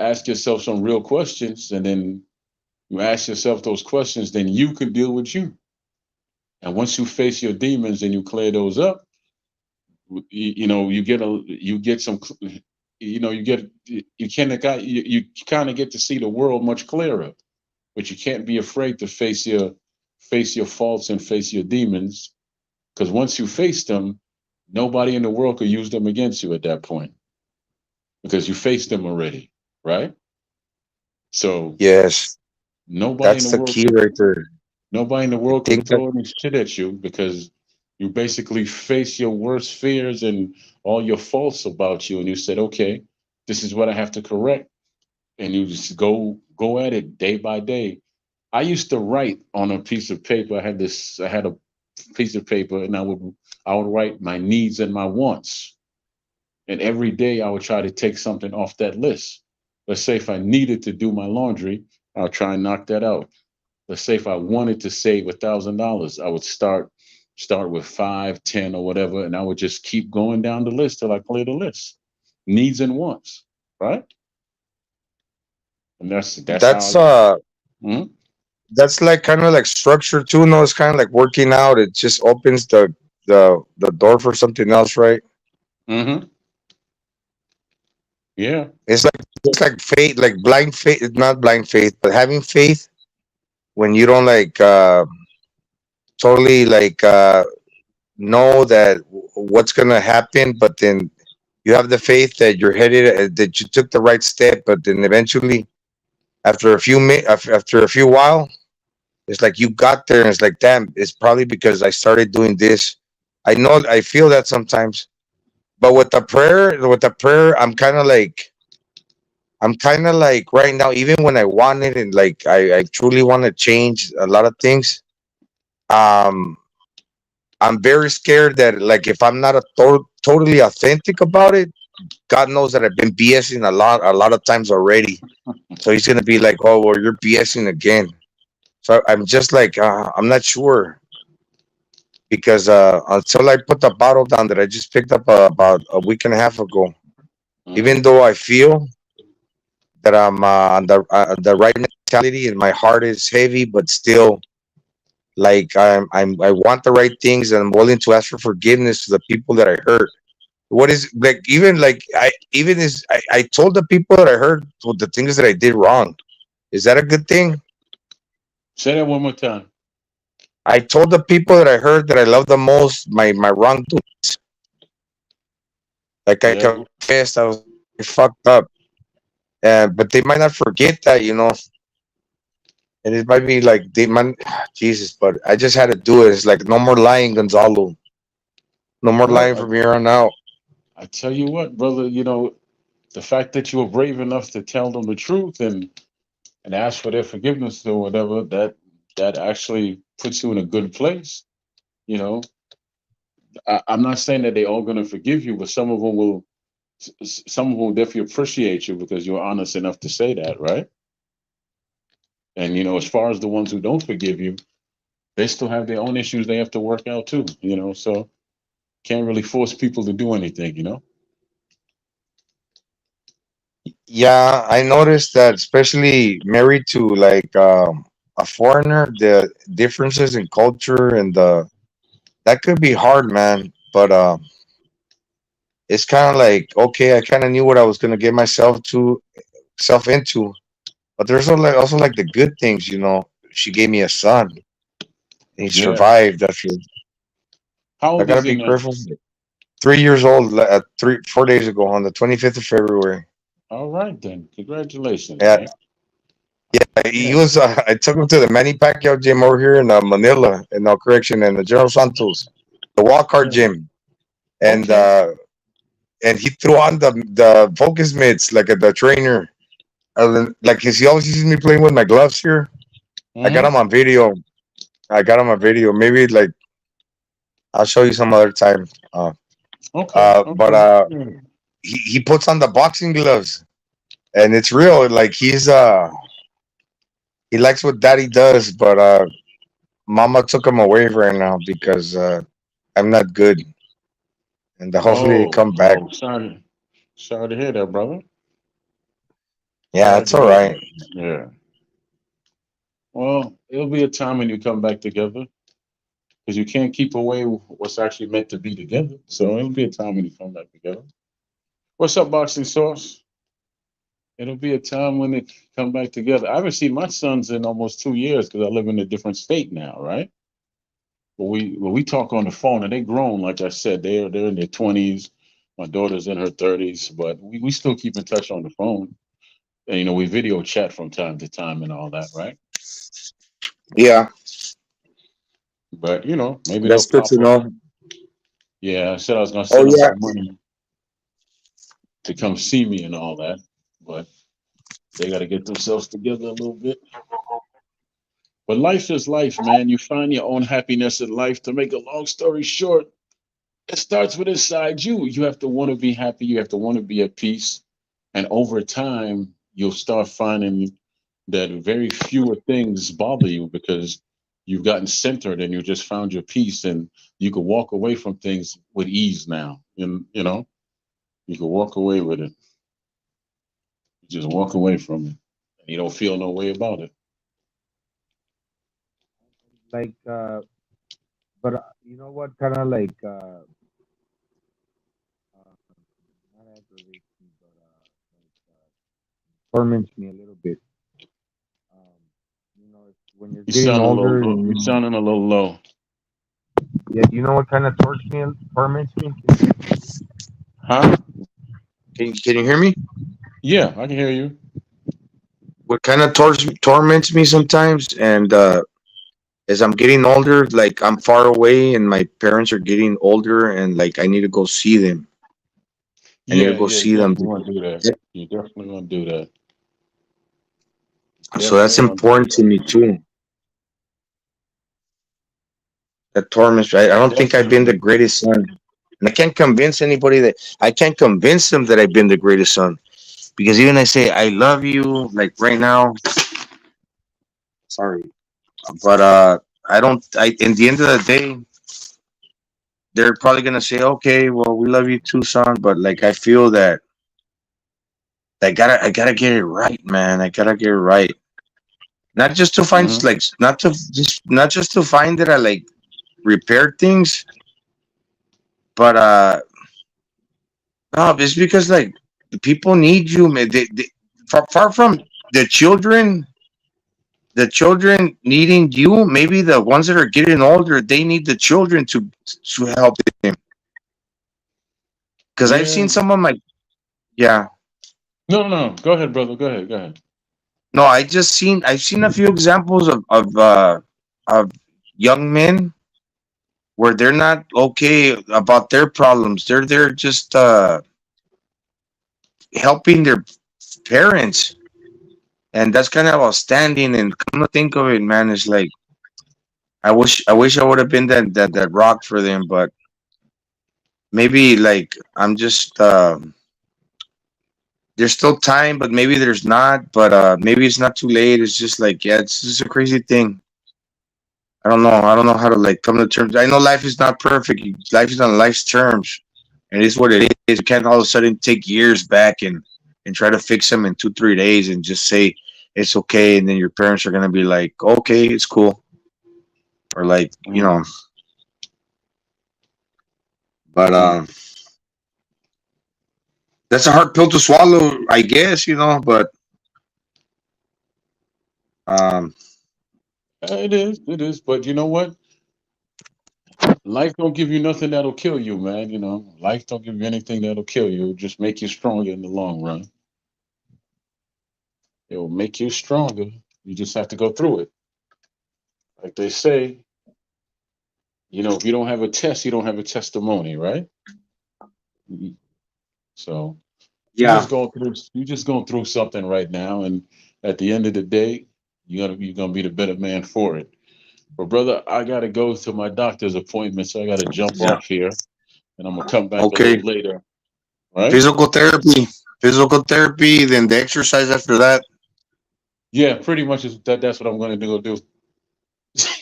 ask yourself some real questions, and then you ask yourself those questions. Then you can deal with you. And once you face your demons and you clear those up, you get some, you get you kind of get to see the world much clearer. But you can't be afraid to face your faults and face your demons, because once you face them, nobody in the world could use them against you at that point because you faced them already, right? So yes, nobody in that's the the world key could right there. nobody in the I world could think that throw any shit at you because you basically face your worst fears and all your faults about you, and you said, okay, this is what I have to correct, and you just go at it day by day. I used to write on a piece of paper. I had a piece of paper, and I would write my needs and my wants, and every day I would try to take something off that list. Let's say if I needed to do my laundry, I'll try and knock that out. Let's say if I wanted to save $1,000, I would start with five, 10, or whatever, and I would just keep going down the list till I clear the list. Needs and wants, right? And that's how. that's Mhm. that's like kind of like structure too. No, it's kind of like working out. It just opens the door for something else, right? Mhm. Yeah. It's like faith, like blind faith. Not blind faith, but having faith when you don't like totally like know that what's gonna happen, but then you have the faith that you're headed, that you took the right step, but then eventually, after a few while, it's like you got there, and it's like, damn, it's probably because I started doing this. I know, I feel that sometimes, but with the prayer, I'm kind of like right now, even when I want it, and like I truly want to change a lot of things. Um, I'm very scared that like if I'm not totally authentic about it, God knows that I've been BSing a lot of times already. So he's gonna be like, "Oh, well, you're BSing again." So I'm just like, I'm not sure because until I put the bottle down that I just picked up about a week and a half ago, even Mhm. though I feel that I'm on the right mentality and my heart is heavy, but still, like I want the right things and I'm willing to ask for forgiveness to the people that I hurt. What is like even like I even is I told the people that I hurt the things that I did wrong. Is that a good thing? Say that one more time. I told the people that I hurt that I love the most my wrongdoing. Like I Say that. confessed, I was like, I fucked up, but they might not forget that. And it might be like they might, Jesus, but I just had to do it. It's like no more lying, Gonzalo. No more lying Well, from here on out. I tell you what, brother. The fact that you were brave enough to tell them the truth and ask for their forgiveness or whatever, that actually puts you in a good place. You know, I'm not saying that they all going to forgive you, but some of them will definitely appreciate you because you're honest enough to say that, right? And as far as the ones who don't forgive you, they still have their own issues they have to work out too. So can't really force people to do anything. Yeah, I noticed that, especially married to like a foreigner, the differences in culture and the that could be hard, man. But it's kind of like okay, I kind of knew what I was gonna get myself into. But there's also like the good things, She gave me a son. And he Yeah. survived after. How I old gotta is he be now? grateful. 3 years old, 4 days ago on the 25th of February. All right then. Congratulations, Yeah, man. he Yeah. was. I took him to the Manny Pacquiao gym over here in Manila, in no correction, in the General Santos, the Walk Hard Yeah. gym, and Okay. and he threw on the focus mitts like at the trainer. And then, like, 'cause he always sees me playing with my gloves here. I got Mm-hmm. him on video. I got him on video. Maybe like I'll show you some other time. Okay. But Okay. Yeah. he puts on the boxing gloves, and it's real. Like he likes what daddy does, but mama took him away right now because I'm not good, and hopefully he Oh, come back. oh, sorry. Sorry to hear that, brother. Yeah, Sorry it's to all hear right. that. Yeah. Well, it'll be a time when you come back together because you can't keep away what's actually meant to be together. So it'll be a time when you come back together. What's up, Boxing Sauce? It'll be a time when they come back together. I haven't seen my sons in almost 2 years because I live in a different state now, right? But we talk on the phone and they grown, like I said, they're in their 20s. My daughter's in her 30s, but we still keep in touch on the phone. And we video chat from time to time and all that, right? Yeah, But maybe they'll that's good pop to up. know. Yeah, I said I was gonna Oh send them yeah, some money to come see me and all that, but they got to get themselves together a little bit. But life is life, man. You find your own happiness in life. To make a long story short, it starts with inside you. You have to want to be happy. You have to want to be at peace. And over time, you'll start finding that very fewer things bother you because you've gotten centered and you just found your peace and you can walk away from things with ease now. And you can walk away with it. You just walk away from it. And you don't feel no way about it. Like, but you know what? Kind of like, uh, not aggravates me, but torments me a little bit. Um, when you're You getting sound a little older, low. and You sounding a little low. yeah, you know what kind of torments me? Huh? can you hear me? Yeah, I can hear you. What kind of torments me sometimes, and as I'm getting older, like I'm far away, and my parents are getting older, and like I need to go see them. I need to Yeah, go yeah, you see them. definitely want to do that. You definitely want to do that. So Definitely that's want to do important to me too. That torments. I that. don't think I've been the Definitely. greatest son, and I can't convince them that I've been the greatest son because even I say I love you, like right now. Sorry, but I don't. I in the end of the day, they're probably gonna say, okay, well, we love you too, son. But like, I feel that I gotta get it right, man. I gotta get it right. Not just to find Hmm. like, not just to find that I like repair things, but no, it's because like the people need you, man. Far from the children, the children needing you. Maybe the ones that are getting older, they need the children to help them. Because I've Yeah. seen some of my yeah. No, no. Go ahead, brother. Go ahead. Go ahead. No, I've seen a few examples of young men where they're not okay about their problems. They're just helping their parents, and that's kind of outstanding. And come to think of it, man, it's like I wish I would have been that rock for them, but maybe like I'm just there's still time, but maybe there's not. But maybe it's not too late. It's just like yeah, it's just a crazy thing. I don't know. I don't know how to like come to terms. I know life is not perfect. Life is on life's terms, and it's what it is. You can't all of a sudden take years back and try to fix them in 2 3 days and just say it's okay, and then your parents are gonna be like, okay, it's cool, or like you know. Mm-hmm. But that's a hard pill to swallow, I guess, you know. But um, It is. It is. But you know what? Life don't give you nothing that'll kill you, man. Life don't give you anything that'll kill you. It'll just make you stronger in the long run. It will make you stronger. You just have to go through it. Like they say, if you don't have a test, you don't have a testimony, right? So Yeah. you're just going through something right now, and at the end of the day, you're gonna be the better man for it. But brother, I gotta go to my doctor's appointment, so I gotta jump Yeah. off here, and I'm gonna come back a Okay. little later. Right? Physical therapy. Physical therapy, then the exercise after that. Yeah, pretty much is that. That's what I'm gonna go do.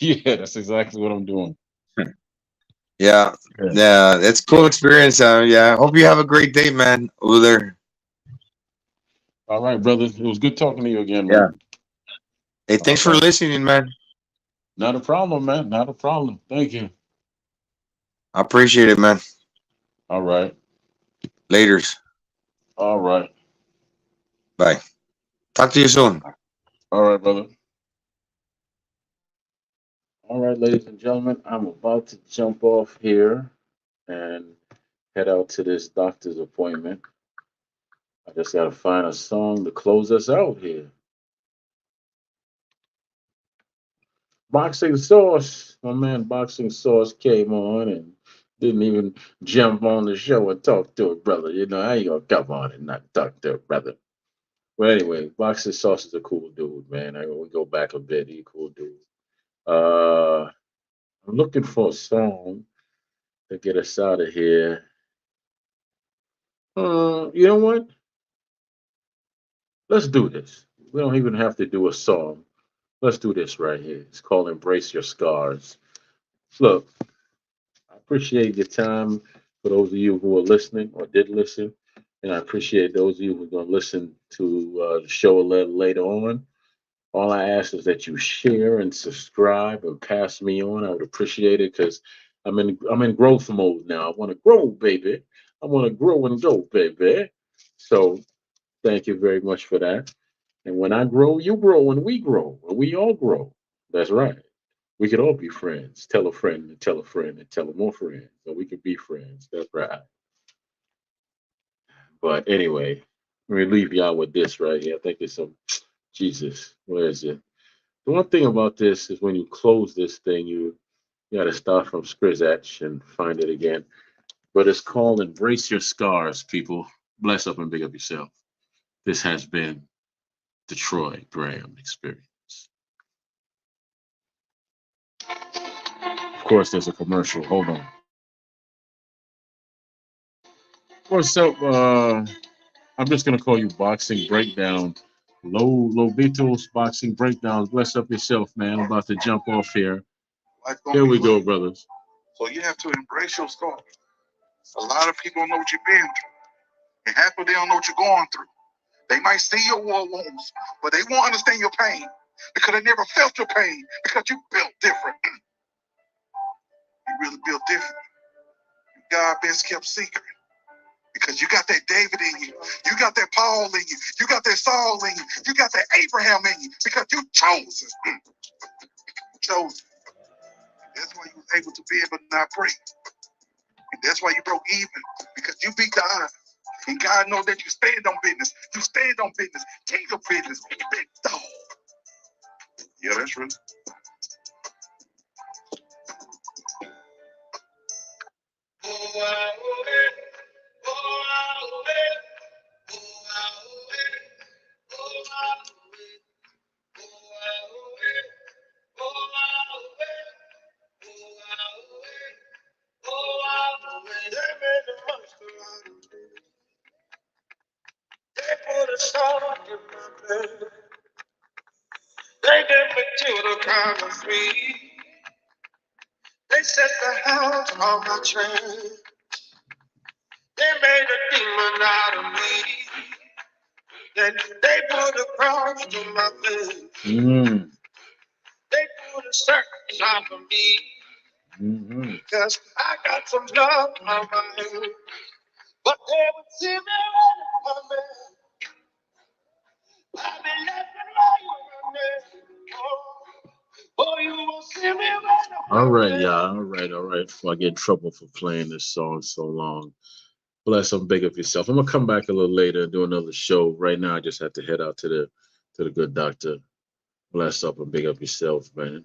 Yeah, that's exactly what I'm doing. Yeah. Yeah. Yeah. It's cool experience. Yeah. Hope you have a great day, man, over there. All right, brother. It was good talking to you again, Yeah. man. Hey, All thanks for right. listening, man. Not a problem, man. Not a problem. Thank you. I appreciate it, man. All right. Laters. All right. Bye. Talk to you soon. All right, brother. All right, ladies and gentlemen, I'm about to jump off here and head out to this doctor's appointment. I just got to find a song to close us out here. Boxing Sauce, my man Boxing Sauce came on and didn't even jump on the show and talk to a brother. You know, how you gonna come on and not talk to a brother? Well, anyway, Boxing Sauce is a cool dude, man. We go back a bit. He a cool dude. Uh, I'm looking for a song to get us out of here. You know what? Let's do this. We don't even have to do a song. Let's do this right here. It's called Embrace Your Scars. Look, I appreciate your time for those of you who are listening or did listen. And I appreciate those of you who are going to listen to the show a little later on. All I ask is that you share and subscribe and pass me on. I would appreciate it because I'm in growth mode now. I want to grow, baby. I want to grow and go, baby. So thank you very much for that. And when I grow, you grow, and we grow, and we all grow. That's right. We could all be friends. Tell a friend and tell a friend and tell more friends, so we could be friends. That's right. But anyway, let me leave y'all with this right here. I think it's some Jesus. Where is it? The one thing about this is when you close this thing, you got to start from scratch and find it again. But it's called Embrace Your Scars, people. Bless up and big up yourself. This has been the Troy Graham Experience. Of course, there's a commercial. Hold on. What's up? I'm just gonna call you Boxing Breakdown. Lobitos Boxing Breakdowns. Bless up yourself, man. I'm about to jump off here. Here we go, brothers. So you have to embrace your scars. A lot of people don't know what you've been through. And half of them don't know what you're going through. They might see your war wounds, but they won't understand your pain because they never felt your pain because you built different. You really built different. God best kept secret. Because you got that David in you. You got that Paul in you. You got that Saul in you. You got that Abraham in you. Because you chose it. Chosen. That's why you was able to be able to not break. And that's why you broke even. Because you beat the odds. And God knows that you stand on business. You stand on business. King of business. Big dog. Yeah, that's true. They did me to the kind of free. They set the house on my train. They made a demon out of me. Then they put a cross to my face. They put a circus on for me. Cause I got some love on my head. But they would see me when I'm coming. I'll be laughing while you're running. Oh, you will see me when I'm all right, y'all. All right. Before I get in trouble for playing this song so long. Bless them, big up yourself. I'm gonna come back a little later and do another show. Right now, I just have to head out to the good doctor. Bless up and big up yourself, man.